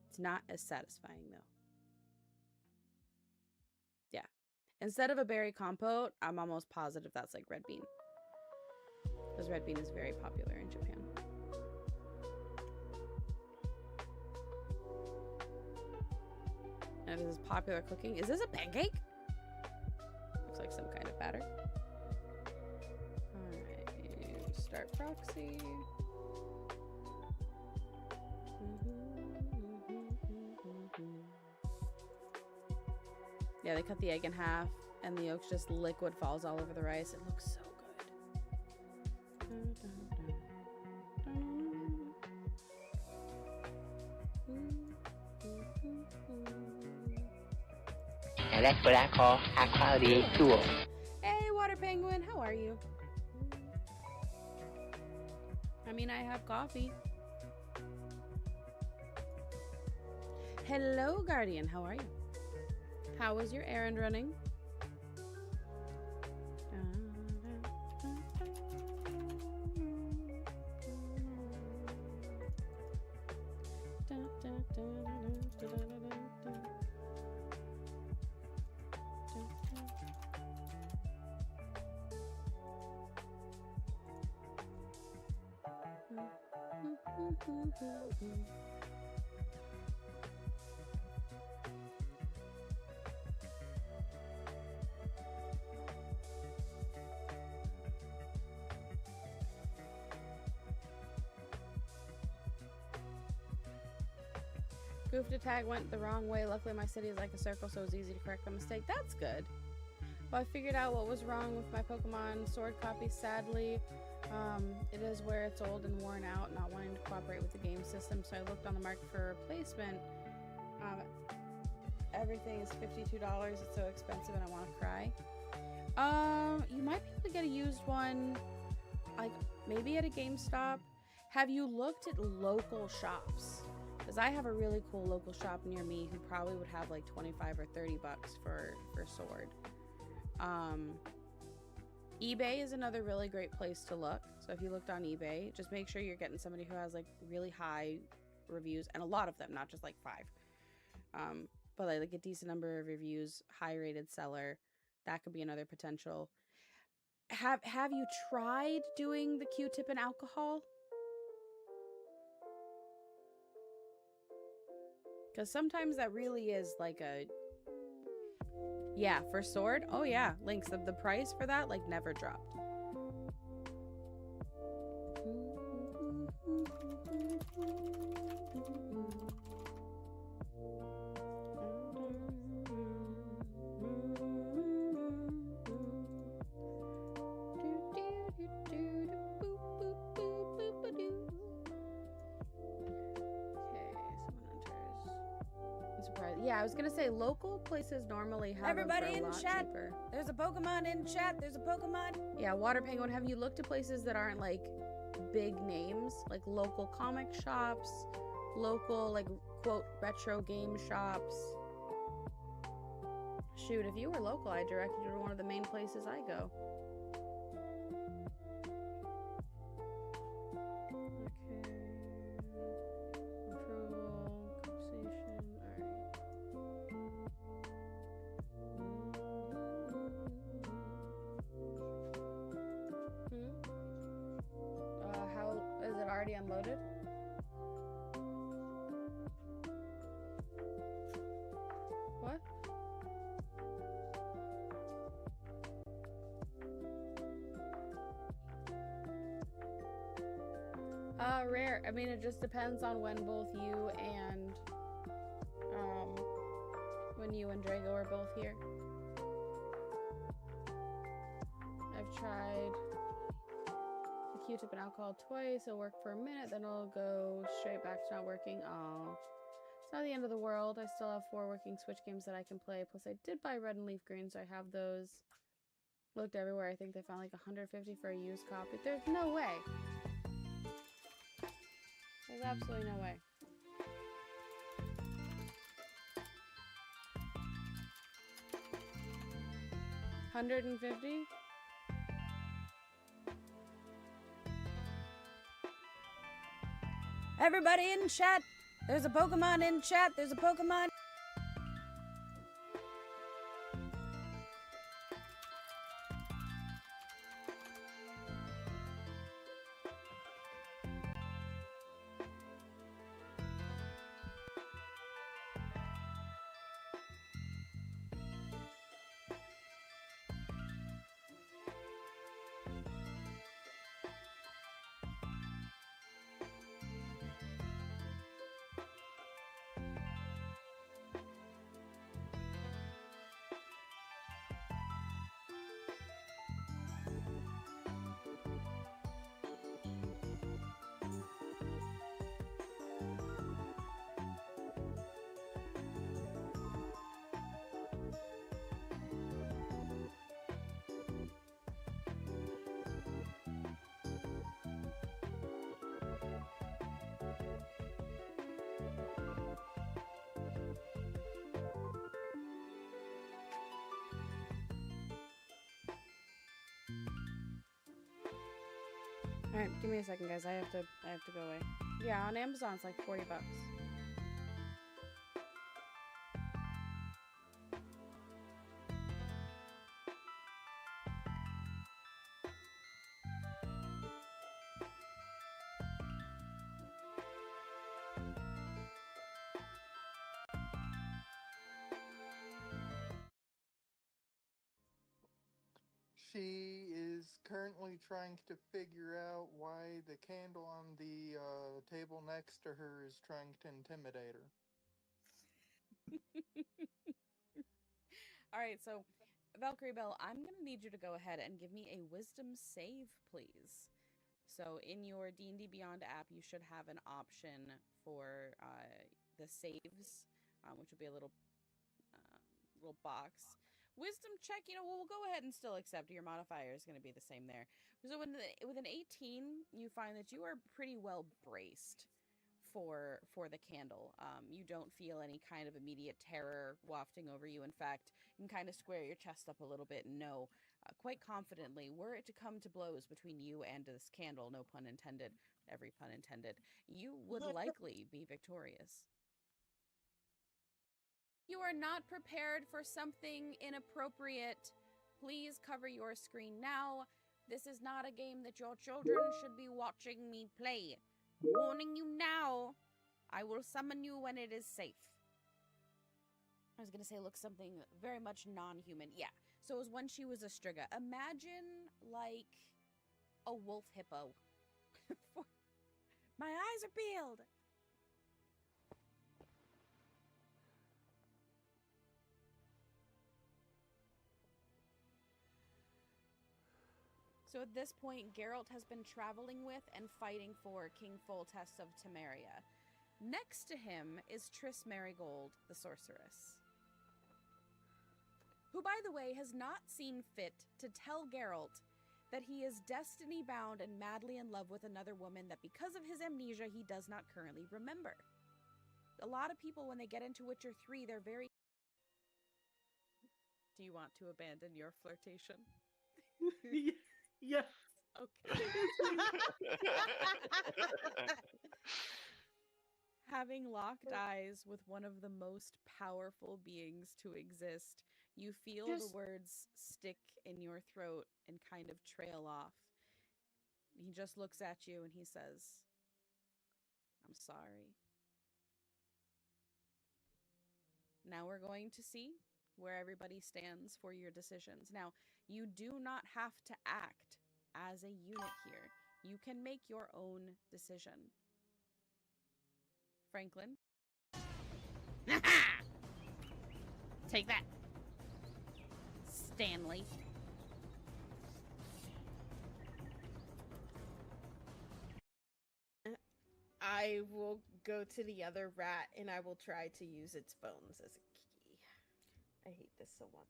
It's not as satisfying though. Yeah. Instead of a berry compote, I'm almost positive that's like red bean. Because red bean is very popular in Japan. And this is popular cooking. Is this a pancake? Looks like some kind of batter. Alright, start proxy. Yeah, they cut the egg in half and the yolk's just liquid falls all over the rice. It looks so good. And that's what I call high quality H2O. Hey, water penguin, how are you? I mean, I have coffee. Hello, Guardian, how are you? How was your errand running? Spoofed attack went the wrong way. Luckily, my city is like a circle, so it was easy to correct the mistake. That's good. Well, I figured out what was wrong with my Pokemon Sword copy. Sadly, it is where it's old and worn out, not wanting to cooperate with the game system, so I looked on the market for a replacement. Everything is $52. It's so expensive and I want to cry. You might be able to get a used one, like maybe at a GameStop. Have you looked at local shops? Because I have a really cool local shop near me who probably would have like 25 or 30 bucks for Sword. eBay is another really great place to look. So if you looked on eBay, just make sure you're getting somebody who has like really high reviews, and a lot of them, not just like 5. But like a decent number of reviews, high rated seller. That could be another potential. Have you tried doing the Q-tip and alcohol? Because sometimes that really is like a... Yeah, for Sword? Oh yeah, Lynx, the price for that like never dropped. Yeah, I was gonna say local places normally have Everybody them for a in lot chat. cheaper. There's a Pokemon in chat. There's a Pokemon. Yeah, Water Penguin, have you looked at places that aren't like big names, like local comic shops, local like quote retro game shops? Shoot, if you were local, I'd direct you to one of the main places I go. Okay. Approval, conversation, alright. How is it already unloaded? What? Rare. I mean, it just depends on when both you and Drago are both here. I've tried the Q-tip and alcohol twice. It'll work for a minute, then it'll go straight back to not working. Oh, it's not the end of the world. I still have 4 working Switch games that I can play. Plus, I did buy Red and Leaf Green, so I have those. Looked everywhere. I think they found like 150 for a used copy. There's no way. There's absolutely no way. $150? Everybody in chat. There's a Pokemon in chat. There's a Pokemon. Alright, give me a second, guys. I have to go away. Yeah, on Amazon it's like 40 bucks. She is currently trying to figure out why the candle on the table next to her is trying to intimidate her. All right, so Valkyrie Bell, I'm going to need you to go ahead and give me a wisdom save, please. So in your D&D Beyond app, you should have an option for the saves, which will be a little box. Wisdom check, we'll go ahead and still accept your modifier is going to be the same there. So with an 18, you find that you are pretty well braced for the candle. You don't feel any kind of immediate terror wafting over you. In fact, you can kind of square your chest up a little bit and know quite confidently, were it to come to blows between you and this candle, no pun intended, every pun intended, you would likely be victorious. You are not prepared for something inappropriate. Please cover your screen now. This is not a game that your children should be watching me play. Warning you now. I will summon you when it is safe. I was going to say, look, something very much non-human. Yeah, so it was when she was a striga. Imagine, like, a wolf hippo. My eyes are peeled. So at this point, Geralt has been traveling with and fighting for King Foltest of Temeria. Next to him is Triss Marigold, the sorceress, who, by the way, has not seen fit to tell Geralt that he is destiny-bound and madly in love with another woman that, because of his amnesia, he does not currently remember. A lot of people, when they get into Witcher 3, they're very... Do you want to abandon your flirtation? Yeah. Okay. Having locked eyes with one of the most powerful beings to exist, you feel the words stick in your throat and kind of trail off. He just looks at you and he says, I'm sorry. Now we're going to see where everybody stands for your decisions. Now, you do not have to act as a unit here. You can make your own decision. Franklin? Take that, Stanley. I will go to the other rat and I will try to use its bones as a key. I hate this so much.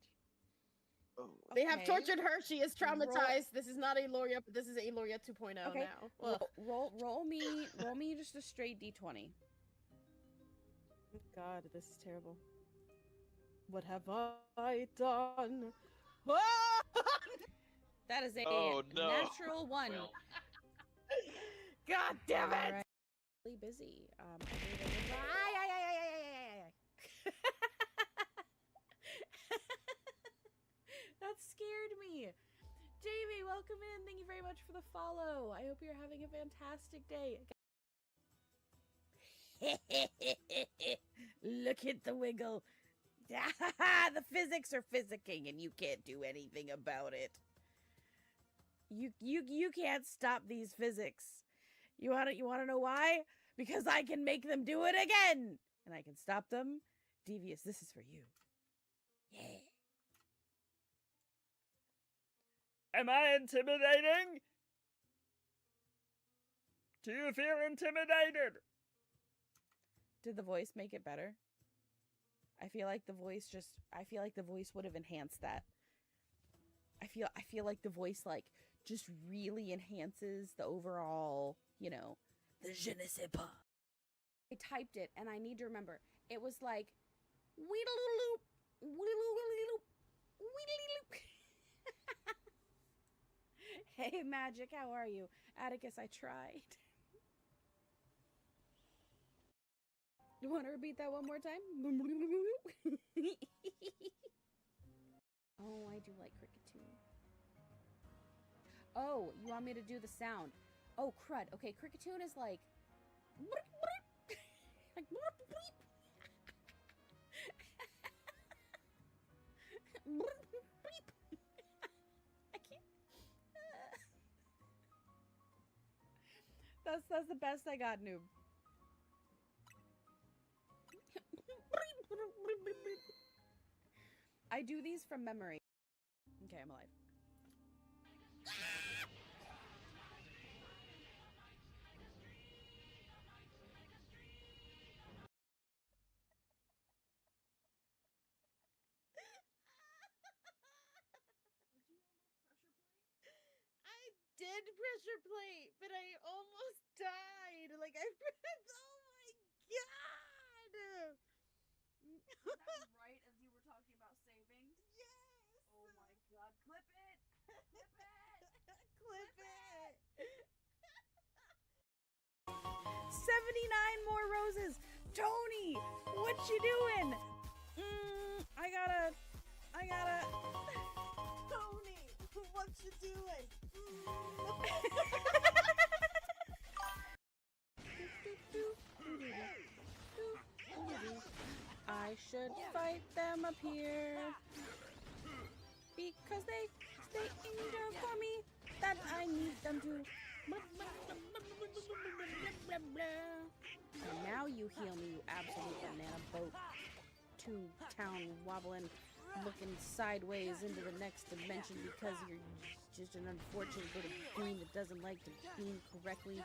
Oh. They have tortured her. She is traumatized. This is not Eloria, but this is Eloria 2.0 now. Roll me just a straight D20. God, this is terrible. What have I done? That is a natural 1. Well. God damn it! Right. Really busy. That scared me. Jamie, welcome in. Thank you very much for the follow. I hope you're having a fantastic day. Look at the wiggle. The physics are physicking and you can't do anything about it. You can't stop these physics. You wanna know why? Because I can make them do it again! And I can stop them. Devious, this is for you. Yeah. Am I intimidating? Do you feel intimidated? Did the voice make it better? I feel like the voice would have enhanced that. I feel like the voice just really enhances the overall, the je ne sais pas. I typed it and I need to remember. It was like weedle-loop, weedle-loop, weedle-loop. Hey Magic, how are you? Atticus, I tried. You want to repeat that one more time? Oh, I do like Cricketune. Oh, you want me to do the sound? Oh, crud. Okay, Cricketune is like... like... I can't... That's the best I got, noob. I do these from memory. Okay, I'm alive. I did pressure plate, but I almost died. Like I oh my god! Was that right as you were talking about saving? Yes! Oh my god, clip it! Clip it! Clip it! 79 more roses! Tony! What you doing? I gotta... Tony, what you doing? I should fight them up here because they for me that I need them to. And now you heal me, you absolute banana boat. Two-town wobbling, looking sideways into the next dimension because you're just an unfortunate little bean that doesn't like to bean correctly.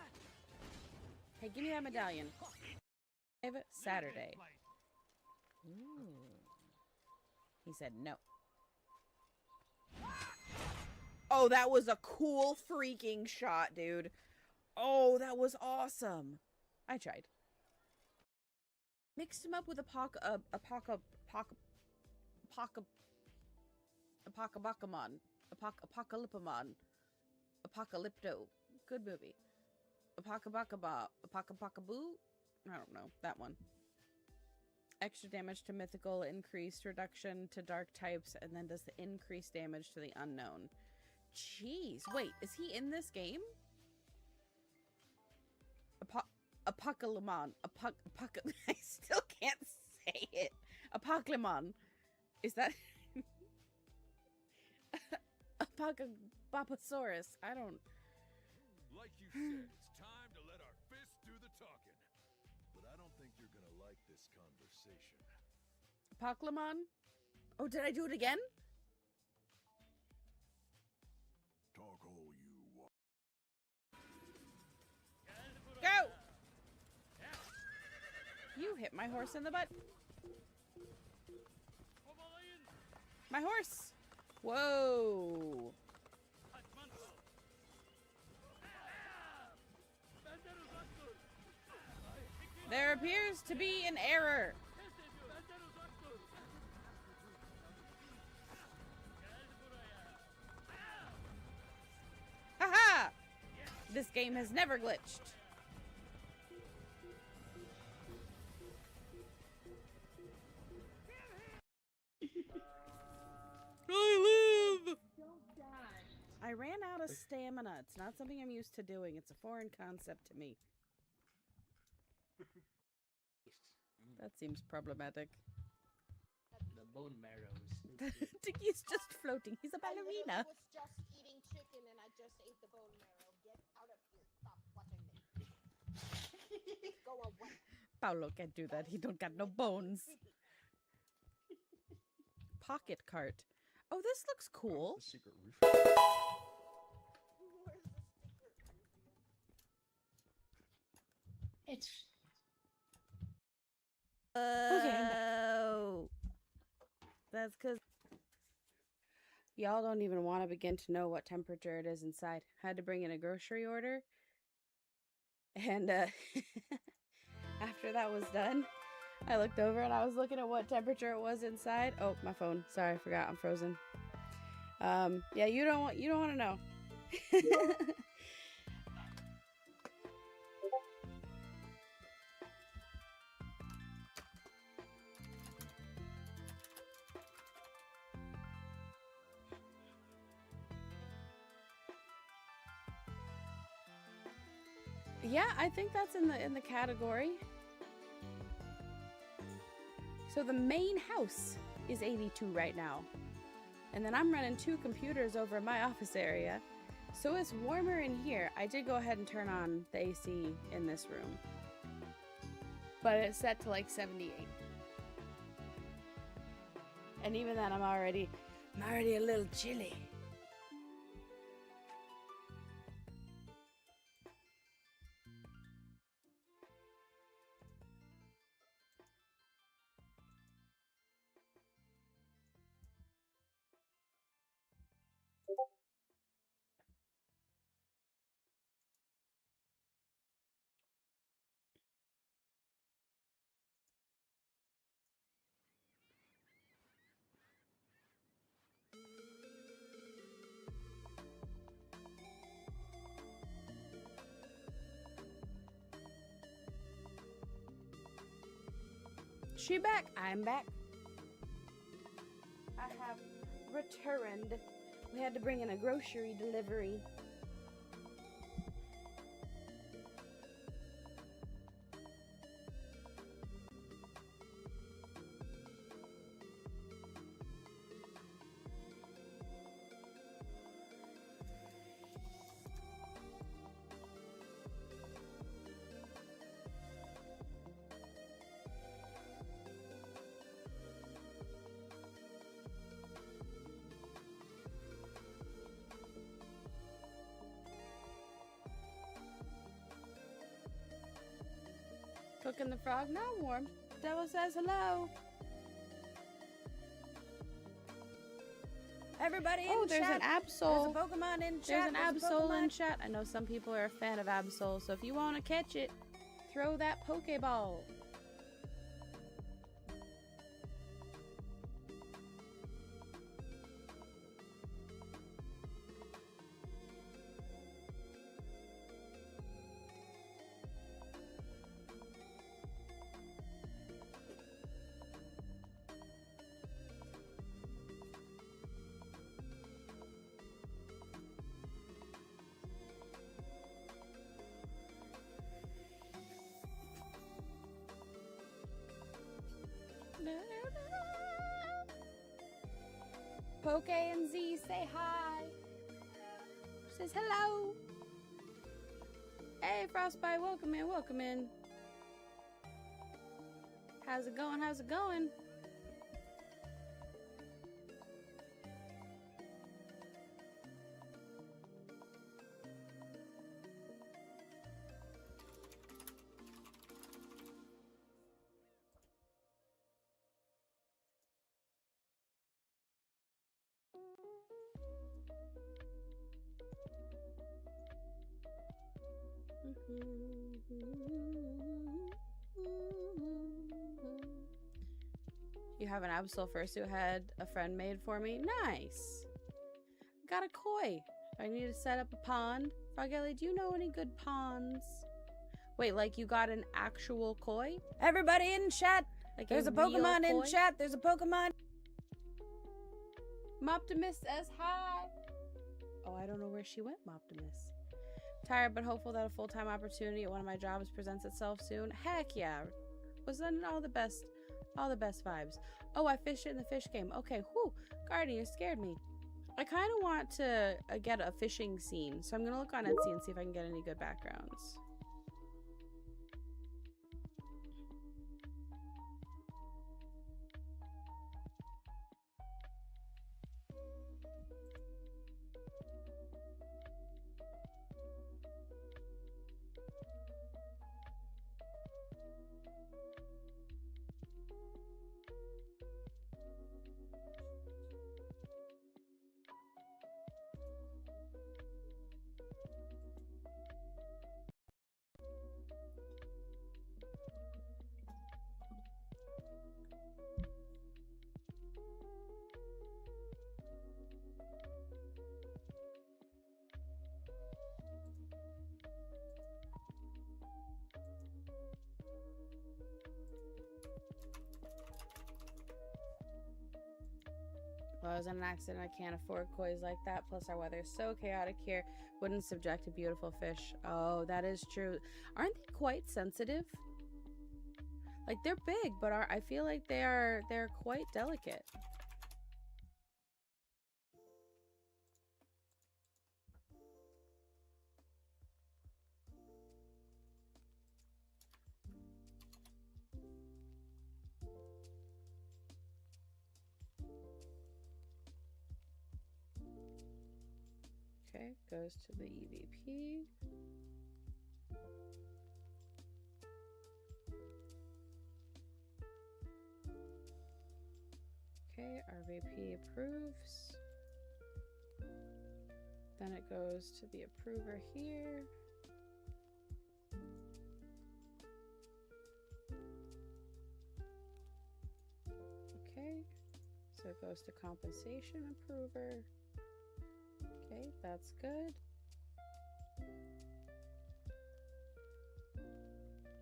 Hey, give me that medallion. Saturday. Ooh. He said no. Oh, that was a cool freaking shot, dude. Oh, that was awesome. I tried. Mixed him up with Apocalyptomon. Apocalypto. Good movie. Apocabacaboo? I don't know. That one. Extra damage to mythical, increased reduction to dark types, and then does the increased damage to the unknown. Jeez. Wait, is he in this game? Apocalyptomon. I still can't say it. Apocalyptomon. Is that... Apocalyptosaurus. I don't... Like you said, it's time to let our fists do the talking. But I don't think you're gonna like this conversation. Apocalyptomon? Oh, did I do it again? Talk all you want. Go! You hit my horse in the butt. My horse! Whoa! There appears to be an error. Haha! This game has never glitched. I live! I ran out of stamina. It's not something I'm used to doing. It's a foreign concept to me. That seems problematic. The bone marrows. Tiki's just floating. He's a ballerina. I was just eating chicken and I just ate the bone marrow. Get out of here. Stop watching me. Go away. Paolo can't do that. He don't got no bones. Pocket cart. Oh, this looks cool. The secret roof. Where's the sticker? It's Oh, that's because y'all don't even want to begin to know what temperature it is inside. I had to bring in a grocery order, and after that was done, I looked over and I was looking at what temperature it was inside. Oh, my phone. Sorry, I forgot. I'm frozen. Yeah, you don't want to know. Yeah, I think that's in the category. So the main house is 82 right now. And then I'm running 2 computers over in my office area. So it's warmer in here. I did go ahead and turn on the AC in this room. But it's set to like 78. And even then, I'm already a little chilly. She back. I'm back. I have returned. We had to bring in a grocery delivery. Cooking the frog, not warm. Devil says hello. Everybody oh, in there's chat. an Absol. There's a Pokemon in chat. There's an Absol in Pokemon. chat. I know some people are a fan of Absol, so if you want to catch it, throw that Pokeball. Poke and Z say hi. Says hello. Hey, Frostbite, welcome in, welcome in. How's it going? How's it going? You have an Absol fursuit head a friend made for me? Nice. Got a koi. I need to set up a pond. Froggelli, do you know any good ponds? Wait, like you got an actual koi? Everybody in chat. Like There's a real Pokemon in koi? chat. There's a Pokemon. Moptimus says hi. Oh, I don't know where she went, Moptimus. Tired but hopeful that a full-time opportunity at one of my jobs presents itself soon. Heck yeah. Was that all the best vibes? Oh, I fished it in the fish game. Okay, whew. Guardian, you scared me. I kind of want to get a fishing scene, so I'm going to look on Etsy and see if I can get any good backgrounds. Well, I was in an accident. I can't afford kois like that. Plus, our weather is so chaotic here. Wouldn't subject a beautiful fish. Oh, that is true. Aren't they quite sensitive? Like, they're big, but I feel like they're quite delicate. Okay, goes to the EVP. Okay, our VP approves. Then it goes to the approver here. Okay, so it goes to compensation approver. Okay, that's good.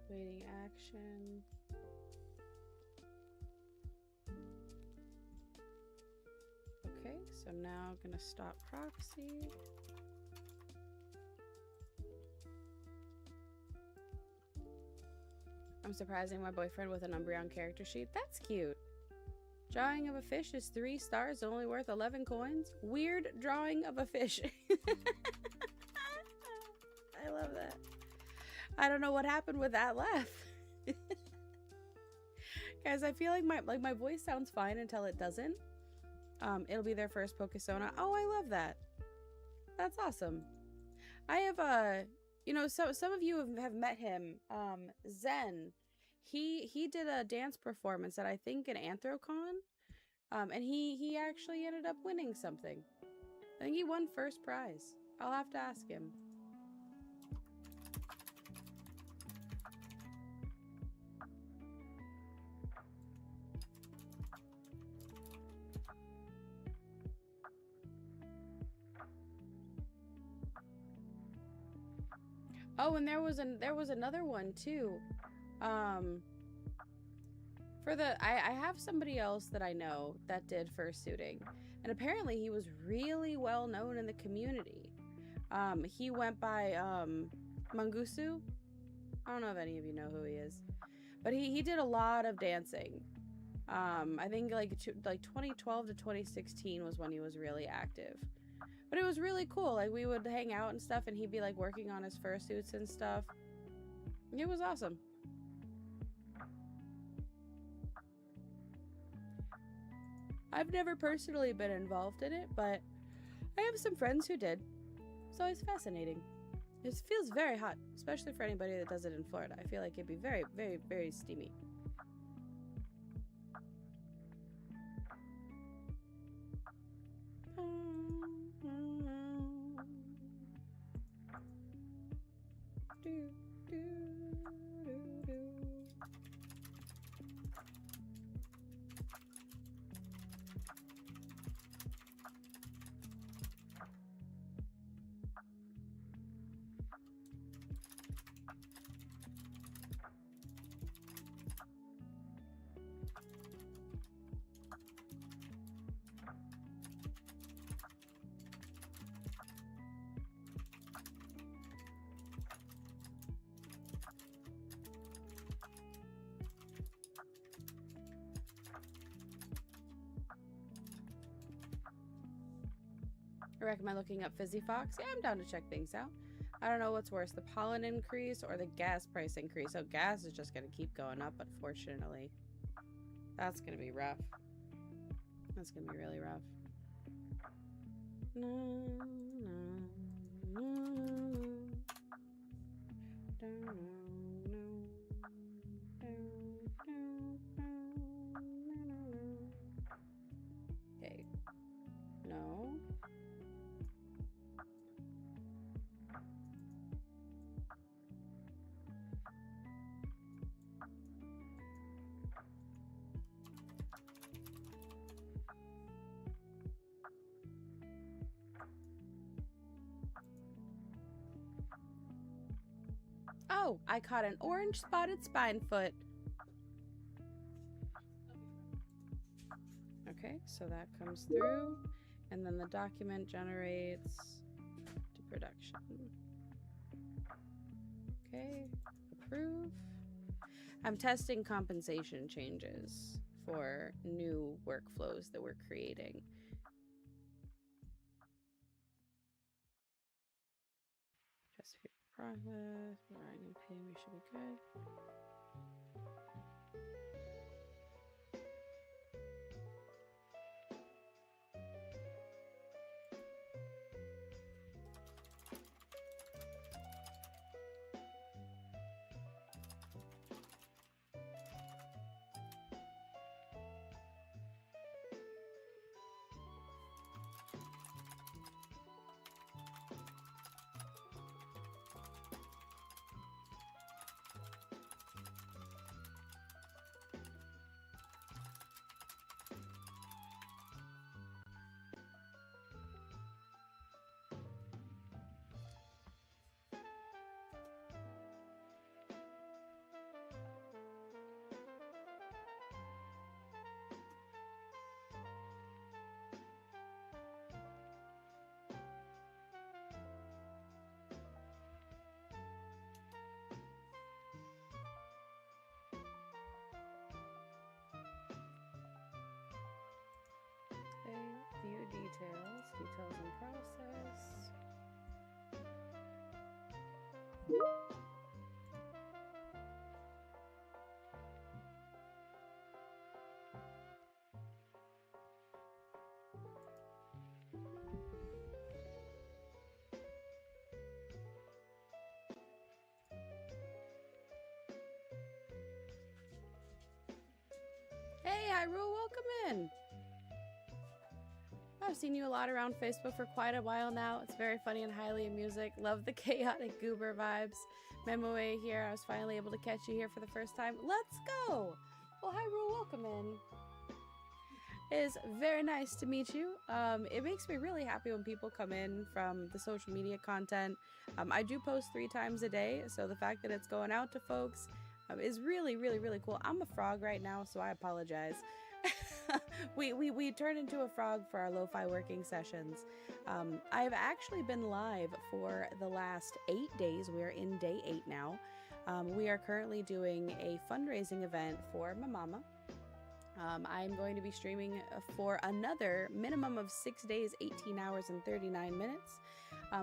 Waiting action. Okay, so now I'm gonna stop proxy. I'm surprising my boyfriend with an Umbreon character sheet. That's cute. Drawing of a fish is 3 stars, only worth 11 coins. Weird drawing of a fish. I love that. I don't know what happened with that laugh. Guys, I feel like my voice sounds fine until it doesn't. It'll be their first Pokésona. Oh, I love that. That's awesome. I have you know, some of you have met him. Zen. He did a dance performance at I think an Anthrocon. And he actually ended up winning something. I think he won first prize. I'll have to ask him. Oh, and there was another one too. For the I have somebody else that I know that did fursuiting, and apparently he was really well known in the community. He went by Mangusu. I don't know if any of you know who he is, but he did a lot of dancing. I think like 2012 to 2016 was when he was really active. But it was really cool. Like, we would hang out and stuff, and he'd be like working on his fursuits and stuff. It was awesome. I've never personally been involved in it, but I have some friends who did. It's always fascinating. It feels very hot, especially for anybody that does it in Florida. I feel like it'd be very, very, very steamy. I recommend looking up Fizzy Fox. Yeah, I'm down to check things out. I don't know what's worse, the pollen increase or the gas price increase. So gas is just going to keep going up, unfortunately. That's going to be rough. That's going to be really rough. No, no, no. Okay. No. Oh, I caught an orange spotted spinefoot. Okay, so that comes through, and then the document generates to production. Okay, approve. I'm testing compensation changes for new workflows that we're creating. Just process, writing and pay, we should be good. details. Details in process. Hey, Hyrule, welcome in. I've seen you a lot around Facebook for quite a while now. It's very funny and highly amusing. Love the chaotic goober vibes. Memoe here. I was finally able to catch you here for the first time. Let's go! Well, Hyrule, welcome in. It is very nice to meet you. It makes me really happy when people come in from the social media content. I do post 3 times a day, so the fact that it's going out to folks is really, really, really cool. I'm a frog right now, so I apologize. we turned into a frog for our lo-fi working sessions. I've actually been live for the last 8 days. We're in day 8 now. We are currently doing a fundraising event for my mama. I'm going to be streaming for another minimum of 6 days, 18 hours and 39 minutes.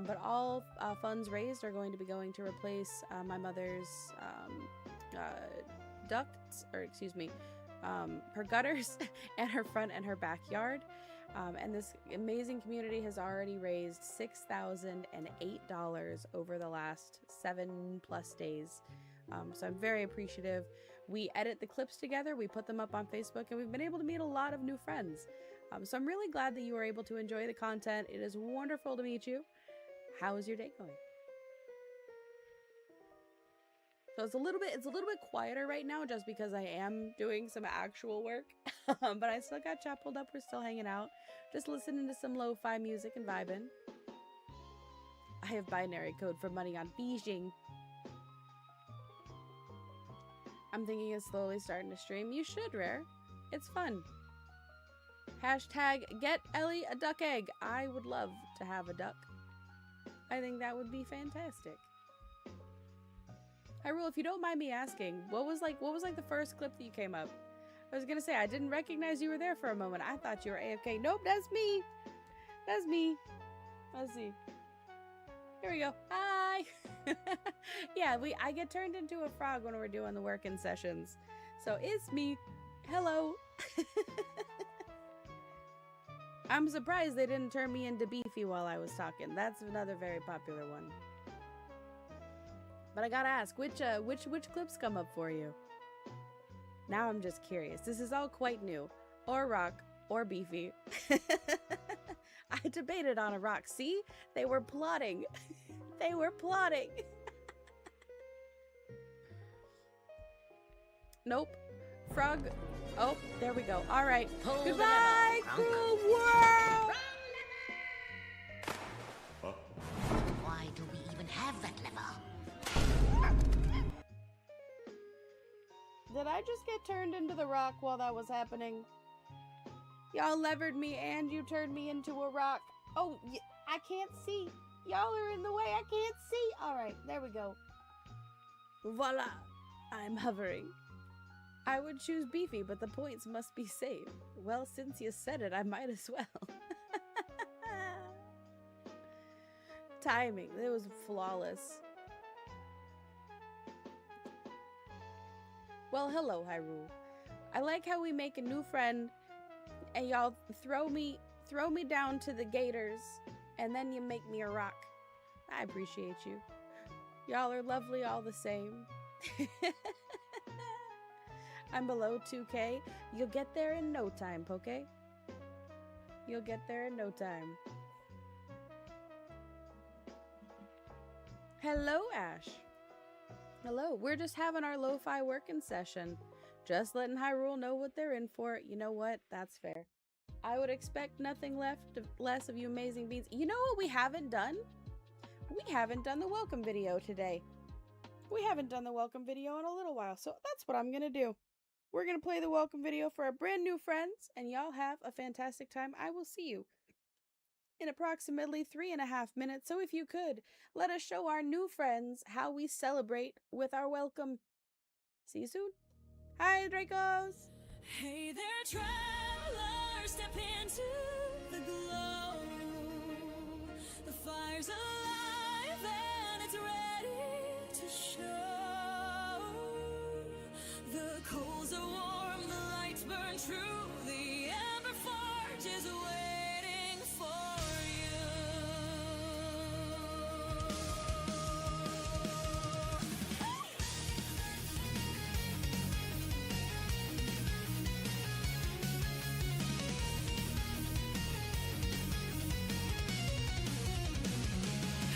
But all funds raised are going to be going to replace my mother's ducts, or excuse me, her gutters and her front and her backyard. And this amazing community has already raised $6,008 over the last 7+ days. So I'm very appreciative. We edit the clips together, we put them up on Facebook, and we've been able to meet a lot of new friends. So I'm really glad that you were able to enjoy the content. It is wonderful to meet you. How is your day going? So it's a little bit quieter right now just because I am doing some actual work. But I still got chat pulled up. We're still hanging out. Just listening to some lo-fi music and vibing. I have binary code for money on Beijing. I'm thinking of slowly starting to stream. You should, Rare. It's fun. Hashtag get Ellie a duck egg. I would love to have a duck. I think that would be fantastic. Hyrule, if you don't mind me asking, what was like the first clip that you came up? I was gonna say, I didn't recognize you were there for a moment. I thought you were AFK. Nope, that's me. That's me. Let's see. Here we go. Hi. Yeah, I get turned into a frog when we're doing the working sessions. So it's me. Hello. I'm surprised they didn't turn me into Beefy while I was talking. That's another very popular one. But I gotta ask, which clips come up for you? Now I'm just curious. This is all quite new. Or Rock, or Beefy. I debated on a Rock. See? They were plotting. They were plotting. Nope. Frog. Oh, there we go. All right. Goodbye, cool world! Why do we even have that lever? Did I just get turned into the rock while that was happening? Y'all levered me and you turned me into a rock. Oh, I can't see. Y'all are in the way. I can't see. All right, there we go. Voila. I'm hovering. I would choose Beefy, but the points must be saved. Well, since you said it, I might as well. Timing. It was flawless. Well, hello, Hyrule. I like how we make a new friend and y'all throw me down to the gators and then you make me a rock. I appreciate you. Y'all are lovely all the same. I'm below 2K. You'll get there in no time, Poke. You'll get there in no time. Hello, Ash. Hello. We're just having our lo-fi working session. Just letting Hyrule know what they're in for. You know what? That's fair. I would expect nothing less of you amazing beans. You know what we haven't done? We haven't done the welcome video today. We haven't done the welcome video in a little while, so that's what I'm gonna do. We're gonna play the welcome video for our brand new friends, and y'all have a fantastic time. I will see you in approximately 3.5 minutes, so if you could, let us show our new friends how we celebrate with our welcome. See you soon. Hi, Dracos! Hey there, traveler, step into the glow. fire's alive and it's ready to show. The coals are warm, the lights burn true. The ember forge is waiting for you.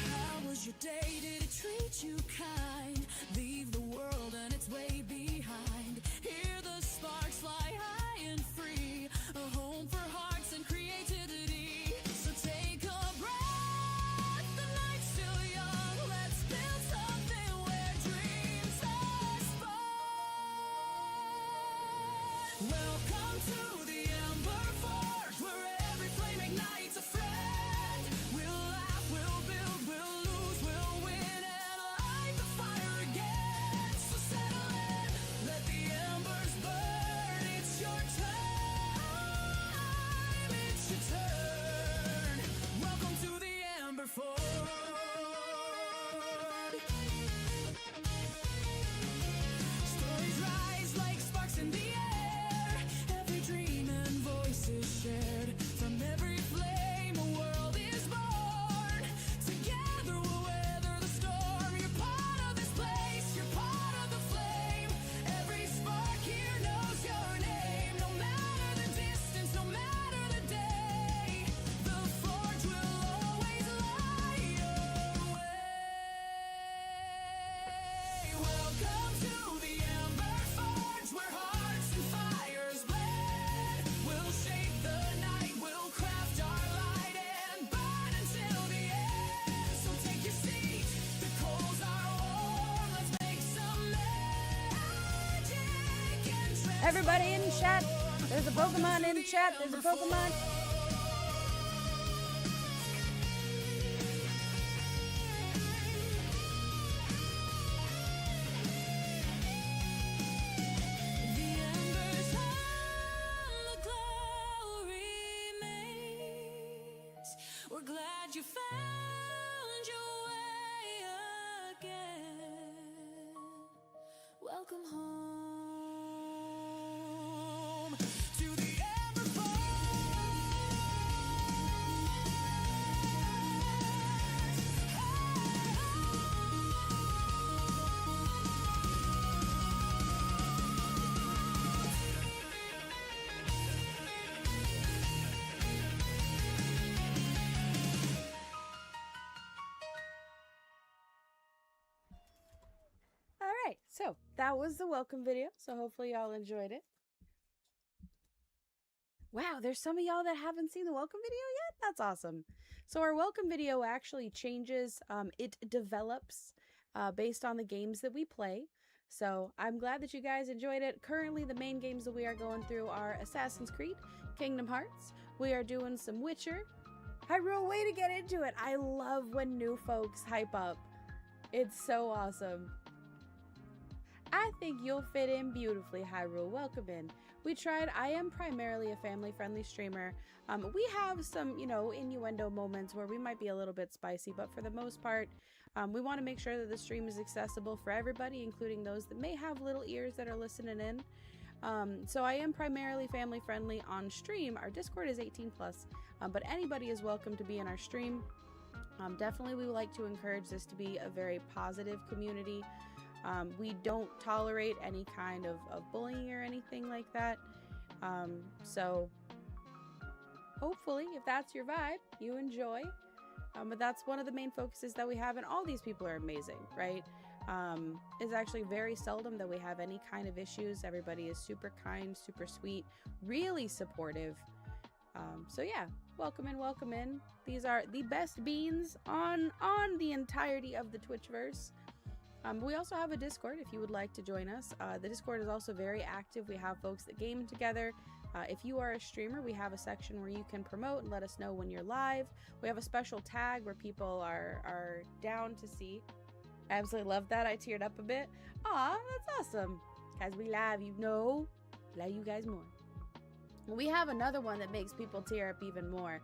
How was your day? Did it treat you kind? Leave the world and its way behind. Hear the sparks fly high and free. A home for hearts and creativity. So take a breath, the night's still young. Let's build something where dreams are spun. Welcome to the Ember Forge, where every flame ignites a friend. We'll laugh, we'll build, we'll lose, we'll win, and light the fire again. So settle in, let the embers burn. It's your time, it's your turn. Welcome to the Ember Forge. Stories rise like sparks in the air. Every dream and voice is shared. From every flame, a world is born. Together we'll weather the storm. You're part of this place, you're part of the flame. Every spark here knows your name. No matter the distance, no matter the day, the forge will always light your way. Welcome to the Ember Forge, where hearts and fires blend. We'll shape the night, we'll craft our light and burn until the end. So take your seat, the coals are warm. Let's make some magic and Everybody in chat. There's a Pokemon in chat. There's a Pokemon. The embers and the glow remains. We're glad you found your way again. Welcome home to the Ember All right, so that was the welcome video. So hopefully y'all enjoyed it. Wow, there's some of y'all that haven't seen the welcome video yet. That's awesome. So our welcome video actually changes. It develops based on the games that we play. So I'm glad that you guys enjoyed it. Currently, the main games that we are going through are Assassin's Creed, Kingdom Hearts. We are doing some Witcher. Hyrule, way to get into it. I love when new folks hype up. It's so awesome. I think you'll fit in beautifully, Hyrule. Welcome in. We tried. I am primarily a family-friendly streamer. We have some, you know, innuendo moments where we might be a little bit spicy, but for the most part, we want to make sure that the stream is accessible for everybody, including those that may have little ears that are listening in. So I am primarily family-friendly on stream. Our Discord is 18+, but anybody is welcome to be in our stream. Definitely, we would like to encourage this to be a very positive community. We don't tolerate any kind of bullying or anything like that. So hopefully, if that's your vibe, you enjoy. But that's one of the main focuses that we have, and all these people are amazing, right? It's actually very seldom that we have any kind of issues. Everybody is super kind, super sweet, really supportive. So yeah, welcome in, welcome in. These are the best beans on the entirety of the Twitchverse. We also have a Discord if you would like to join us. The Discord is also very active. We have folks that game together. If you are a streamer, we have a section where you can promote and let us know when you're live. We have a special tag where people are down to see. I absolutely love that. I teared up a bit. Aw, that's awesome. Guys, we love you. No, love you guys more. We have another one that makes people tear up even more.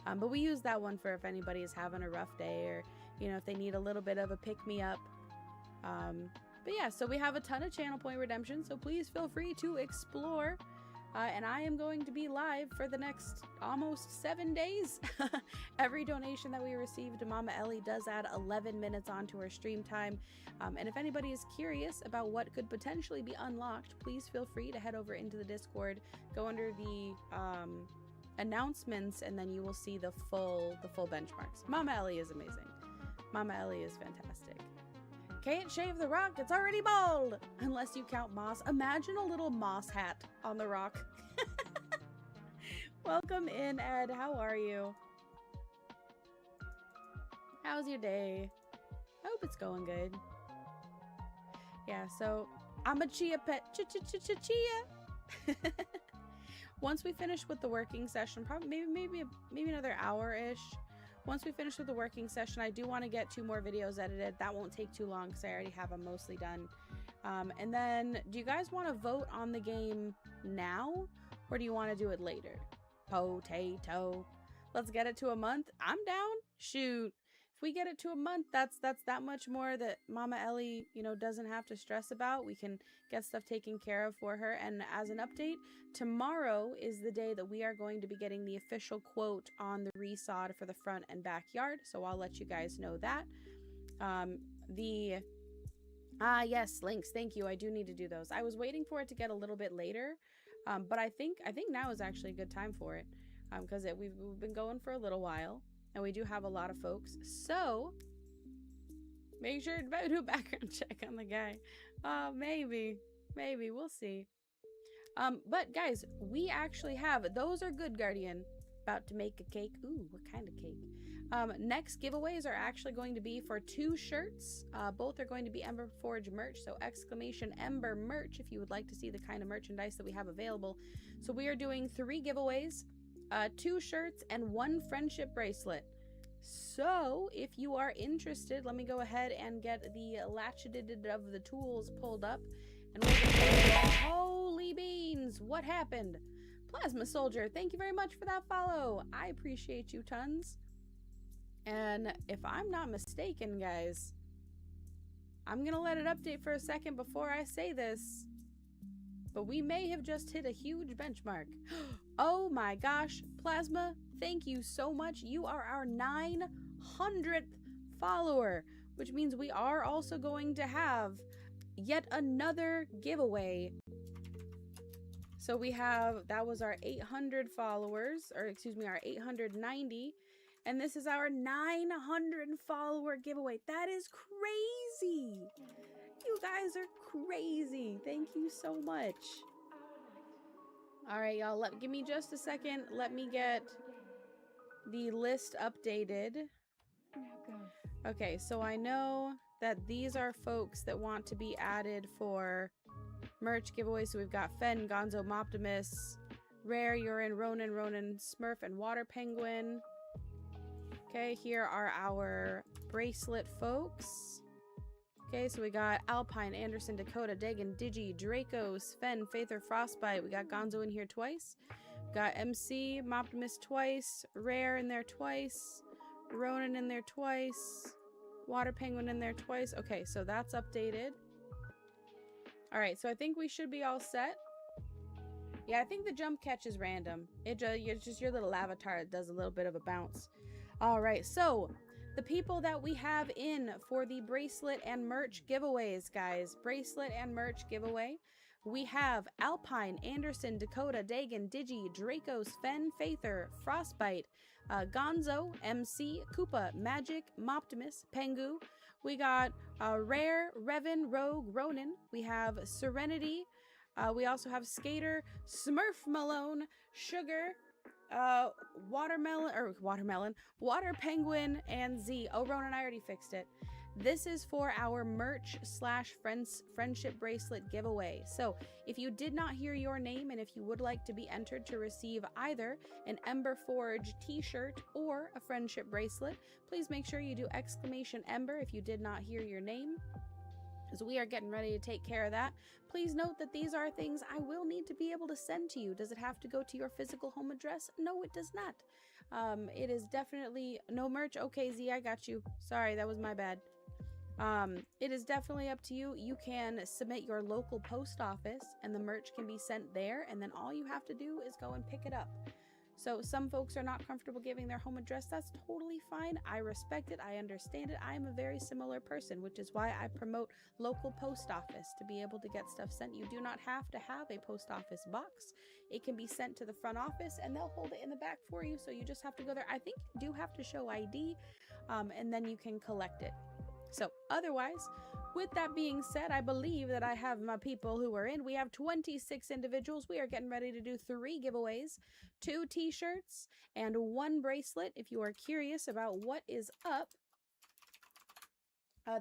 But we use that one for if anybody is having a rough day, or, you know, if they need a little bit of a pick-me-up. But yeah, so we have a ton of channel point redemption, so please feel free to explore. And I am going to be live for the next almost 7 days. Every donation that we receive to Mama Ellie does add 11 minutes onto her stream time. And if anybody is curious about what could potentially be unlocked, please feel free to head over into the Discord, go under the announcements, and then you will see the full benchmarks. Mama Ellie is amazing. Mama Ellie is fantastic. Can't shave the rock, it's already bald! Unless you count moss. Imagine a little moss hat on the rock. Welcome in, Ed. How are you? How's your day? I hope it's going good. Yeah, so I'm a chia pet. Chia. Once we finish with the working session, probably maybe another hour-ish. Once we finish with the working session, I do want to get 2 more videos edited. That won't take too long because I already have them mostly done. And then, do you guys want to vote on the game now, or do you want to do it later? Potato. Let's get it to a month. I'm down. Shoot. If we get it to a month, that's that much more that Mama Ellie, you know, doesn't have to stress about. We can get stuff taken care of for her. And as an update, tomorrow is the day that we are going to be getting the official quote on the resod for the front and backyard. So I'll let you guys know that. Yes, links. Thank you. I do need to do those. I was waiting for it to get a little bit later, but I think now is actually a good time for it, because we've been going for a little while. And we do have a lot of folks, so make sure to do a background check on the guy. Maybe, we'll see. But guys, we actually have, those are good, Guardian. About to make a cake. Ooh, what kind of cake? Next giveaways are actually going to be for 2 shirts. Both are going to be Ember Forge merch, so exclamation Ember merch if you would like to see the kind of merchandise that we have available. So we are doing 3 giveaways. 2 shirts and 1 friendship bracelet. So if you are interested, let me go ahead and get the latchet of the tools pulled up, and we're gonna holy beans, what happened? Plasma Soldier, thank you very much for that follow. I appreciate you tons. And if I'm not mistaken, guys, I'm gonna let it update for a second before I say this, but we may have just hit a huge benchmark. Oh my gosh, Plasma, thank you so much. You are our 900th follower, which means we are also going to have yet another giveaway. So we have, that was our 800 followers, or excuse me, our 890, and this is our 900 follower giveaway. That is crazy. You guys are crazy. Thank you so much. All right, y'all, give me just a second. Let me get the list updated. Okay, so I know that these are folks that want to be added for merch giveaways. So we've got Fen, Gonzo, Moptimus, Rare, Urine, Ronan, Smurf, and Water Penguin. Okay, here are our bracelet folks. Okay, so we got Alpine, Anderson, Dakota, Dagan, Digi, Draco, Sven, Faither, Frostbite. We got Gonzo in here twice. We got MC, Moptimus twice. Rare in there twice. Ronan in there twice. Water Penguin in there twice. Okay, so that's updated. Alright, so I think we should be all set. Yeah, I think the jump catch is random. It's just your little avatar that does a little bit of a bounce. Alright, so the people that we have in for the bracelet and merch giveaways, guys. Bracelet and merch giveaway. We have Alpine, Anderson, Dakota, Dagan, Digi, Draco, Sven, Faither, Frostbite, Gonzo, MC, Koopa, Magic, Moptimus, Pengu. We got Rare, Revan, Rogue, Ronan. We have Serenity. We also have Skater, Smurf Malone, Sugar, Water Penguin, and Z. Oh, Ronan, I already fixed it. This is for our merch / friendship bracelet giveaway. So if you did not hear your name and if you would like to be entered to receive either an Ember Forge t-shirt or a friendship bracelet, please make sure you do exclamation Ember if you did not hear your name, as we are getting ready to take care of that. Please note that these are things I will need to be able to send to you. Does it have to go to your physical home address? No, it does not. It is definitely no merch. Okay, Z, I got you. Sorry, that was my bad. It is definitely up to you. You can submit your local post office and the merch can be sent there, and then all you have to do is go and pick it up. So some folks are not comfortable giving their home address. That's totally fine. I respect it. I understand it. I am a very similar person, which is why I promote local post office to be able to get stuff sent. You do not have to have a post office box. It can be sent to the front office and they'll hold it in the back for you. So you just have to go there. I think you do have to show ID, and then you can collect it. So otherwise, with that being said, I believe that I have my people who are in. We have 26 individuals. We are getting ready to do 3 giveaways, 2 t-shirts, and 1 bracelet. If you are curious about what is up,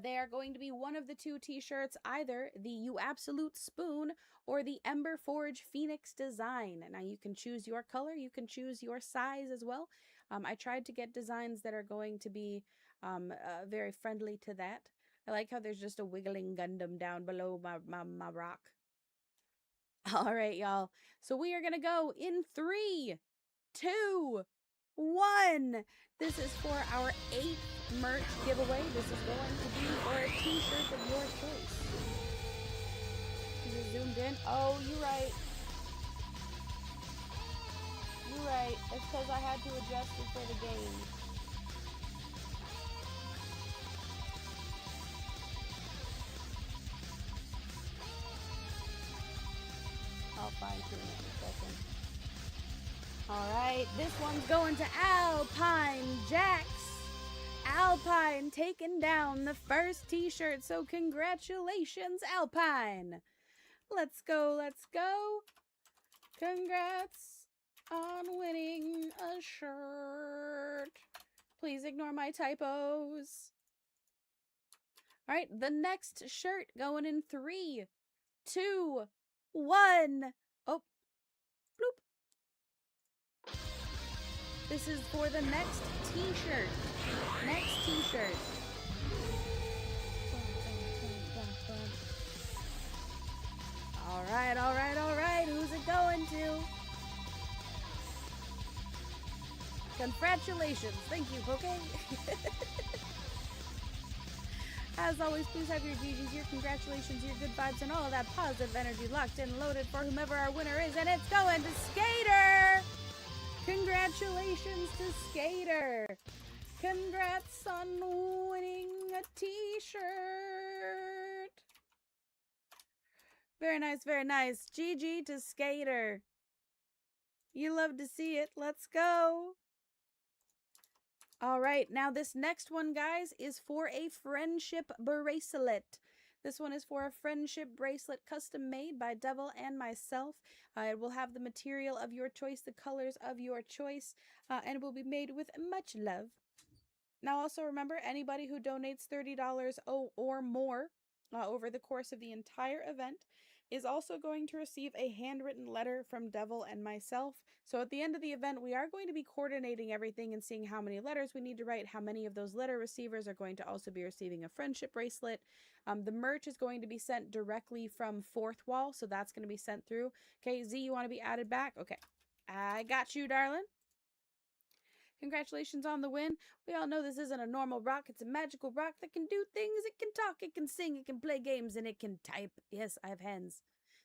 they are going to be one of the 2 t-shirts, either the You Absolute Spoon or the Ember Forge Phoenix design. Now you can choose your color, you can choose your size as well. I tried to get designs that are going to be very friendly to that. I like how there's just a wiggling Gundam down below my rock. All right, y'all. So we are going to go in 3, 2, 1. This is for our 8th merch giveaway. This is going to be for a t-shirt of your choice. Is it zoomed in? Oh, you're right. You're right. It's because I had to adjust it for the game. I'll fine tune it in a second. Alright, this one's going to Alpine Jax. Alpine taking down the first t-shirt, so congratulations, Alpine. Let's go, let's go. Congrats on winning a shirt. Please ignore my typos. Alright, the next shirt going in 3, 2, 1. Oh, bloop. This is for the next t-shirt. Next t-shirt. Alright, alright, alright. Who's it going to? Congratulations. Thank you, Poke. As always, please have your GGs, your congratulations, your good vibes, and all of that positive energy locked and loaded for whomever our winner is, and it's going to Skater! Congratulations to Skater! Congrats on winning a t-shirt! Very nice, very nice. GG to Skater. You love to see it. Let's go! All right, now this next one, guys, is for a friendship bracelet. This one is for a friendship bracelet custom made by Devil and myself. It will have the material of your choice, the colors of your choice, and it will be made with much love. Now, also remember, anybody who donates $30 or more over the course of the entire event is also going to receive a handwritten letter from Devil and myself. So at the end of the event, we are going to be coordinating everything and seeing how many letters we need to write, how many of those letter receivers are going to also be receiving a friendship bracelet. The merch is going to be sent directly from Fourth Wall, so that's going to be sent through. Okay, Z, you want to be added back? Okay, I got you, darling. Congratulations on the win. We all know this isn't a normal rock. It's a magical rock that can do things. It can talk, it can sing, it can play games, and it can type. Yes, I have hands.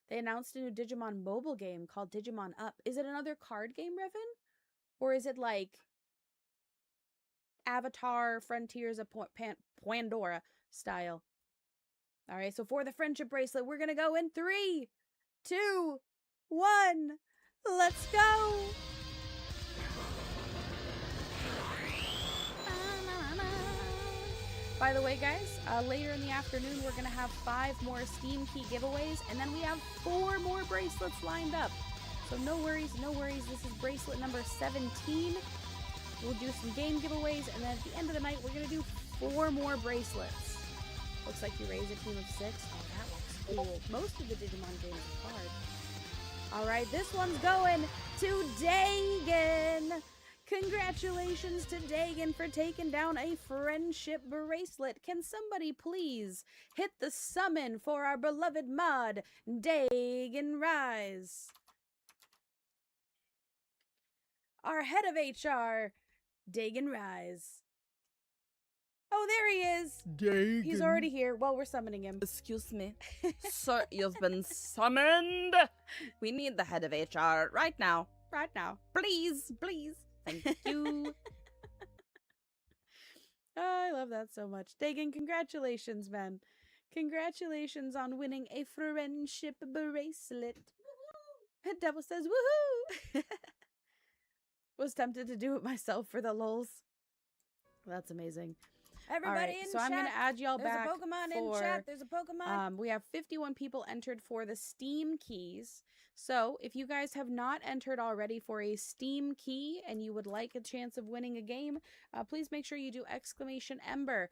They announced a new Digimon mobile game called Digimon Up. Is it another card game, Revan? Or is it like Avatar Frontiers of Pandora style? All right, so for the friendship bracelet, we're going to go in 3, 2, 1. Let's go. By the way, guys, later in the afternoon, we're going to have 5 more Steam Key giveaways, and then we have 4 more bracelets lined up. So no worries, no worries. This is bracelet number 17. We'll do some game giveaways, and then at the end of the night, we're going to do 4 more bracelets. Looks like you raised a team of 6. Oh, that looks cool. Most of the Digimon games are card. All right, this one's going to Dagan. Congratulations to Dagan for taking down a friendship bracelet. Can somebody please hit the summon for our beloved mod, Dagan Rise? our head of HR, Dagon Rise. Oh, there he is. Dagon. He's already here. Well, we're summoning him. Excuse me. Sir, you've been summoned. We need the head of HR right now. Right now. Please, please. Thank you. Oh, I love that so much. Dagon, congratulations, man. Congratulations on winning a friendship bracelet. Devil says, woohoo! Was tempted to do it myself for the lulz. That's amazing. Everybody in so chat. I'm going to add y'all There's back a Pokemon for, in chat. There's a Pokemon. we have 51 people entered for the Steam keys. So if you guys have not entered already for a Steam key and you would like a chance of winning a game, please make sure you do !Ember.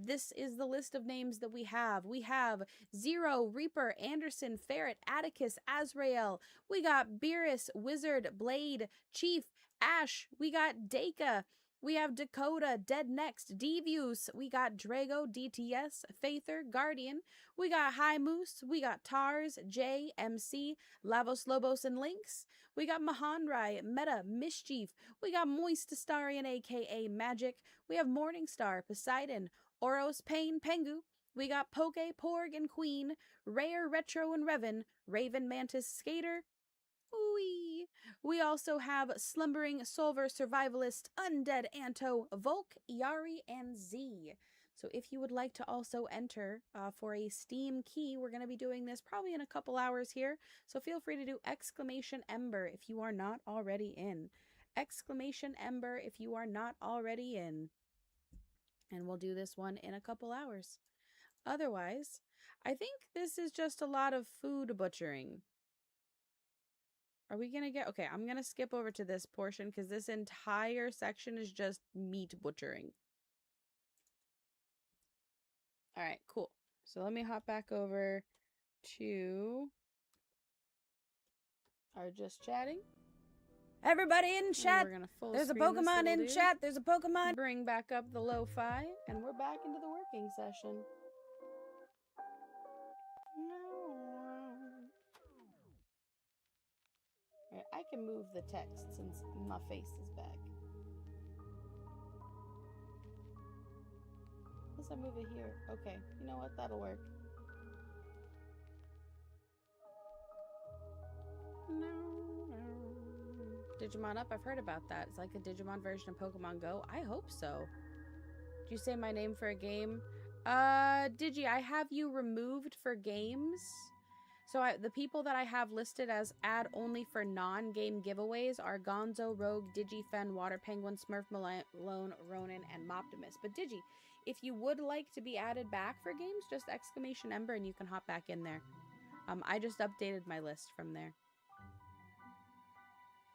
This is the list of names that we have. We have Zero, Reaper, Anderson, Ferret, Atticus, Azrael. We got Beerus, Wizard, Blade, Chief, Ash. We got Daka. We have Dakota, Dead Next, Devious. We got Drago, DTS, Faither, Guardian. We got High Moose. We got Tars, J, MC, Lavos, Lobos, and Lynx. We got Mahanrai, Meta, Mischief. We got Moist Astarian, aka Magic. We have Morningstar, Poseidon, Oros, Pain, Pengu. We got Poke, Porg, and Queen. Rare, Retro, and Revan. Raven, Mantis, Skater. Ooh-wee. We also have Slumbering, Solver, Survivalist, Undead, Anto, Volk, Yari, and Z. So if you would like to also enter for a Steam key, we're going to be doing this probably in a couple hours here. So feel free to do !Ember if you are not already in. !Ember if you are not already in. And we'll do this one in a couple hours. Otherwise, I think this is just a lot of food butchering. Are we going to get... Okay, I'm going to skip over to this portion because this entire section is just meat butchering. All right, cool. So let me hop back over to our just chatting. Everybody in chat. There's a Pokemon in chat. There's a Pokemon. Bring back up the lo-fi, and we're back into the working session. Alright, I can move the text since my face is back. Unless I move it here. Okay, you know what? That'll work. Digimon Up, I've heard about that. It's like a Digimon version of Pokemon Go. I hope so. Did you say my name for a game? Digi, I have you removed for games. So the people that I have listed as add only for non-game giveaways are Gonzo, Rogue, Digifen, Water Penguin, Smurf, Malone, Ronan, and Moptimus. But Digi, if you would like to be added back for games, just !Ember and you can hop back in there. I just updated my list from there.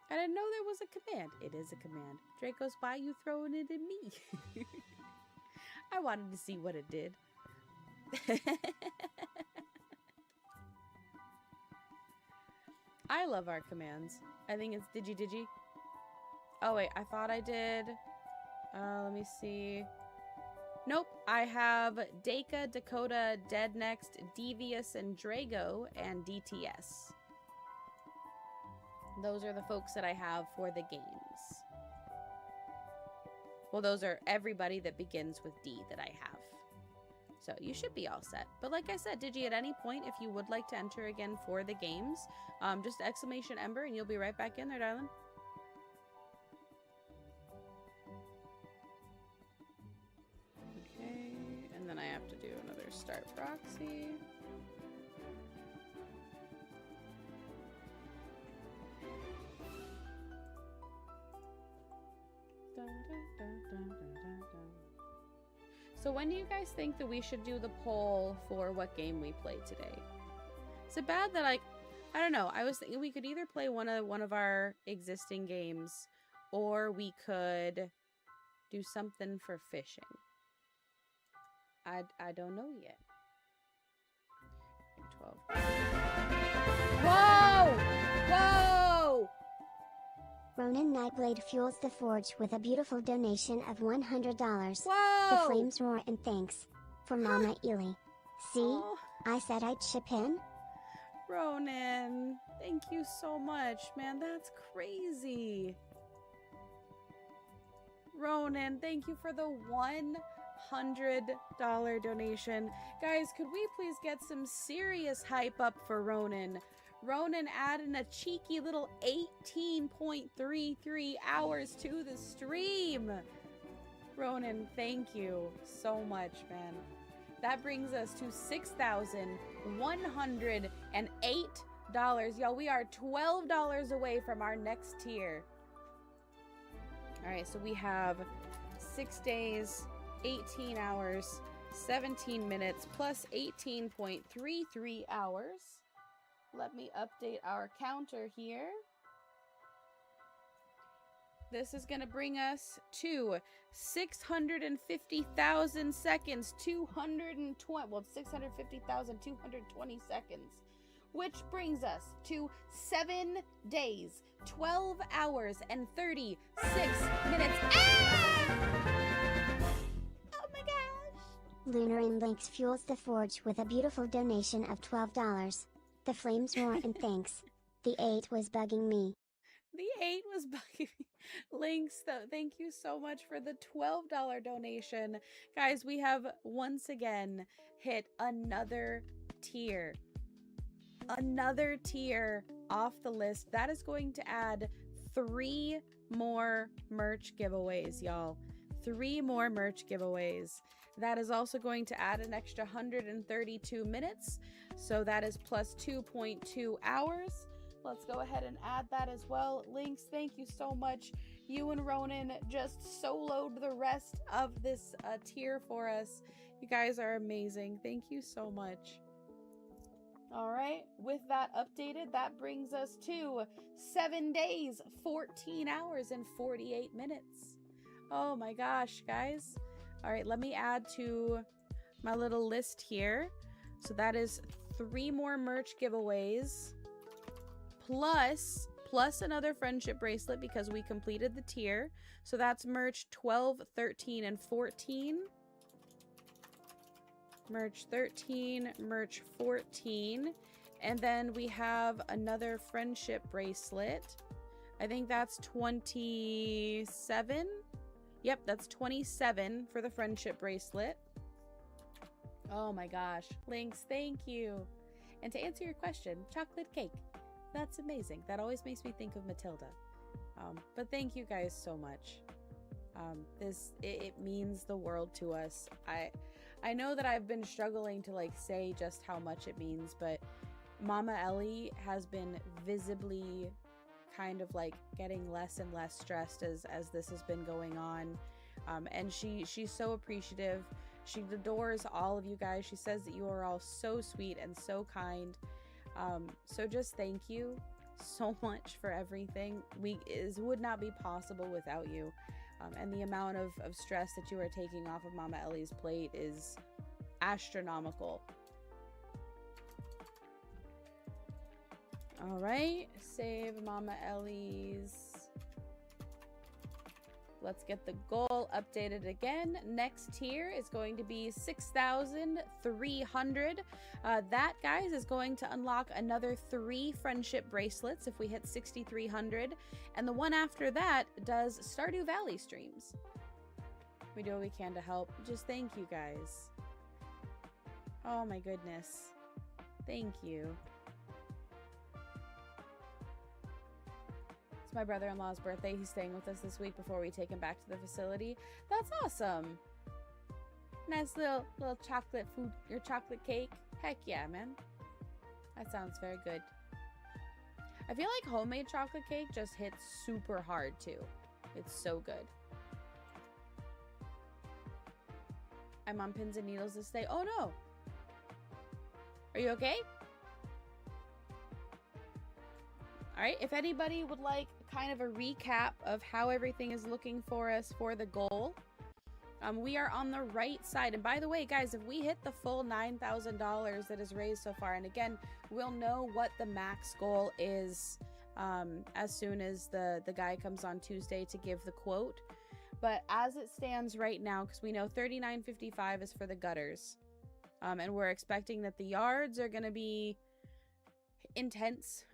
I didn't know there was a command. It is a command. Draco's, why are you throwing it at me? I wanted to see what it did. I love our commands. I think it's Digi. Oh wait, I thought I did. Let me see. Nope, I have Daka, Dakota, Dead Next, Devious, and Drago, and DTS. Those are the folks that I have for the games. Well, those are everybody that begins with D that I have. So you should be all set. But like I said, Digi, at any point, if you would like to enter again for the games, just !Ember and you'll be right back in there, darling. Okay, and then I have to do another start proxy. So when do you guys think that we should do the poll for what game we play today? Is it bad that I don't know. I was thinking we could either play one of our existing games, or we could do something for fishing. I don't know yet. 12. Whoa! Whoa! Ronan Nightblade fuels the forge with a beautiful donation of $100. Whoa! The flames roar and thanks. For Mama Ely. See? Oh. I said I'd chip in. Ronan, thank you so much, man. That's crazy. Ronan, thank you for the $100 donation. Guys, could we please get some serious hype up for Ronan? Ronan adding a cheeky little 18.33 hours to the stream. Ronan, thank you so much, man. That brings us to $6,108. Y'all, we are $12 away from our next tier. All right, so we have 6 days, 18 hours, 17 minutes, plus 18.33 hours. Let me update our counter here. This is going to bring us to 650,000 seconds, 650,220 seconds, which brings us to 7 days, 12 hours, and 36 minutes. Ah! Oh my gosh! Lunar in Links fuels the forge with a beautiful donation of $12. The flames roar and thanks. The 8 was bugging me. The 8 was bugging me. Links, though, thank you so much for the $12 donation. Guys, we have once again hit another tier. Another tier off the list. That is going to add 3 more merch giveaways, y'all. 3 more merch giveaways. That is also going to add an extra 132 minutes. So that is plus 2.2 hours. Let's go ahead and add that as well. Links, thank you so much. You and Ronan just soloed the rest of this tier for us. You guys are amazing. Thank you so much. All right, with that updated, that brings us to 7 days, 14 hours, and 48 minutes. Oh my gosh, guys. All right, let me add to my little list here. So that is 3 more merch giveaways, plus another friendship bracelet because we completed the tier. So that's merch 12, 13, and 14. Merch 13, merch 14, and then we have another friendship bracelet. I think that's 27. Yep, that's 27 for the friendship bracelet. Oh my gosh. Links, thank you. And to answer your question, chocolate cake. That's amazing. That always makes me think of Matilda. But thank you guys so much. It means the world to us. I know that I've been struggling to like say just how much it means, but Mama Ellie has been visibly kind of like getting less and less stressed as this has been going on. And she's so appreciative. She adores all of you guys. She says that you are all so sweet and so kind. So just thank you so much for everything. It would not be possible without you. And the amount of stress that you are taking off of Mama Ellie's plate is astronomical. All right, save Mama Ellie's. Let's get the goal updated again. Next tier is going to be 6,300. That, guys, is going to unlock another 3 friendship bracelets if we hit 6,300. And the one after that does Stardew Valley streams. We do what we can to help. Just thank you, guys. Oh my goodness. Thank you. It's my brother-in-law's birthday. He's staying with us this week before we take him back to the facility. That's awesome. Nice little chocolate food, your chocolate cake. Heck yeah, man. That sounds very good. I feel like homemade chocolate cake just hits super hard too. It's so good. I'm on pins and needles this day. Oh no. Are you okay? All right, if anybody would like kind of a recap of how everything is looking for us for the goal, we are on the right side. And by the way, guys, if we hit the full $9,000 that is raised so far, and again, we'll know what the max goal is as soon as the guy comes on Tuesday to give the quote. But as it stands right now, because we know $39.55 is for the gutters, and we're expecting that the yards are going to be intense.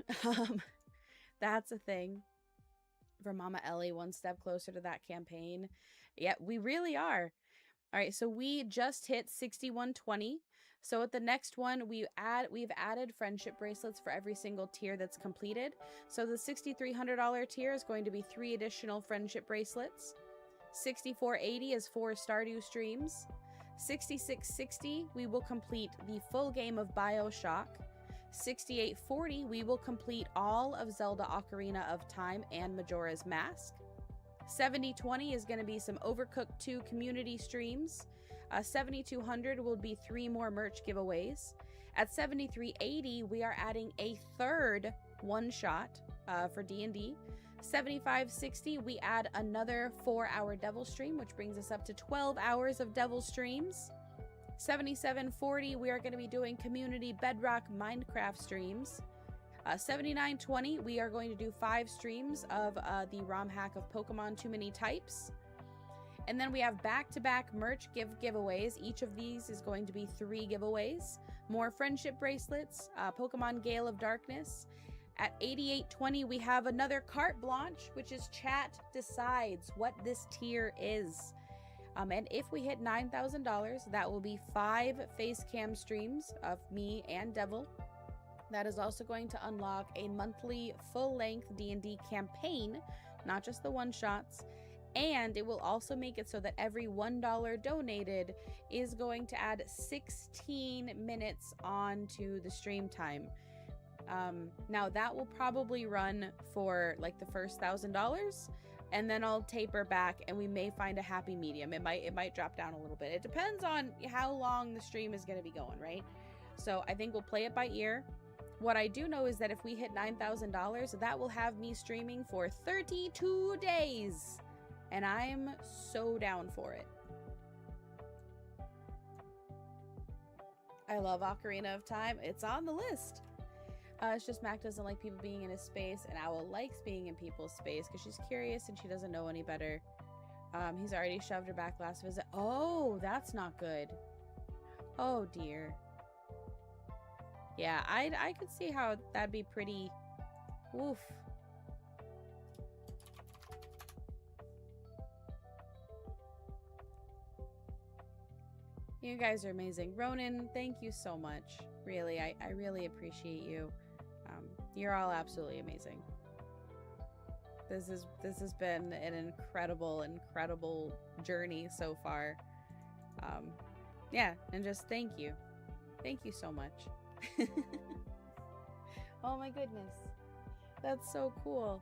That's a thing. for Mama Ellie one step closer to that campaign. Yeah, we really are. All right, so we just hit 6120. So at the next one, we've added friendship bracelets for every single tier that's completed. So the $6,300 tier is going to be 3 additional friendship bracelets. 6480 is 4 Stardew streams. 6660, we will complete the full game of BioShock. 6840, we will complete all of Zelda Ocarina of Time and Majora's Mask. 7020 is going to be some Overcooked 2 community streams. 7200 will be 3 more merch giveaways. At 7380, we are adding a third one-shot for D&D. 7560, we add another 4-hour Devil stream, which brings us up to 12 hours of Devil streams. 7740, we are going to be doing community Bedrock Minecraft streams. 7920, we are going to do 5 streams of the ROM hack of Pokemon Too Many Types. And then we have back-to-back merch giveaways. Each of these is going to be 3 giveaways. More friendship bracelets, Pokemon Gale of Darkness. At 8820, we have another carte blanche, which is Chat Decides what this tier is. And if we hit $9,000, that will be 5 face cam streams of me and Devil. That is also going to unlock a monthly full-length D&D campaign, not just the one-shots. And it will also make it so that every $1 donated is going to add 16 minutes onto the stream time. Now that will probably run for like the first $1,000, and then I'll taper back, and we may find a happy medium. It might drop down a little bit. It depends on how long the stream is going to be going, right? So I think we'll play it by ear. What I do know is that if we hit $9,000, that will have me streaming for 32 days. And I'm so down for it. I love Ocarina of Time. It's on the list. It's just Mac doesn't like people being in his space, and Owl likes being in people's space because she's curious and she doesn't know any better. He's already shoved her back last visit. Oh, that's not good. Oh, dear. Yeah, I could see how that'd be pretty... Oof. You guys are amazing. Ronan, thank you so much. Really, I really appreciate you. You're all absolutely amazing. This has been an incredible journey so far. Yeah, and just thank you. Thank you so much. Oh my goodness. That's so cool.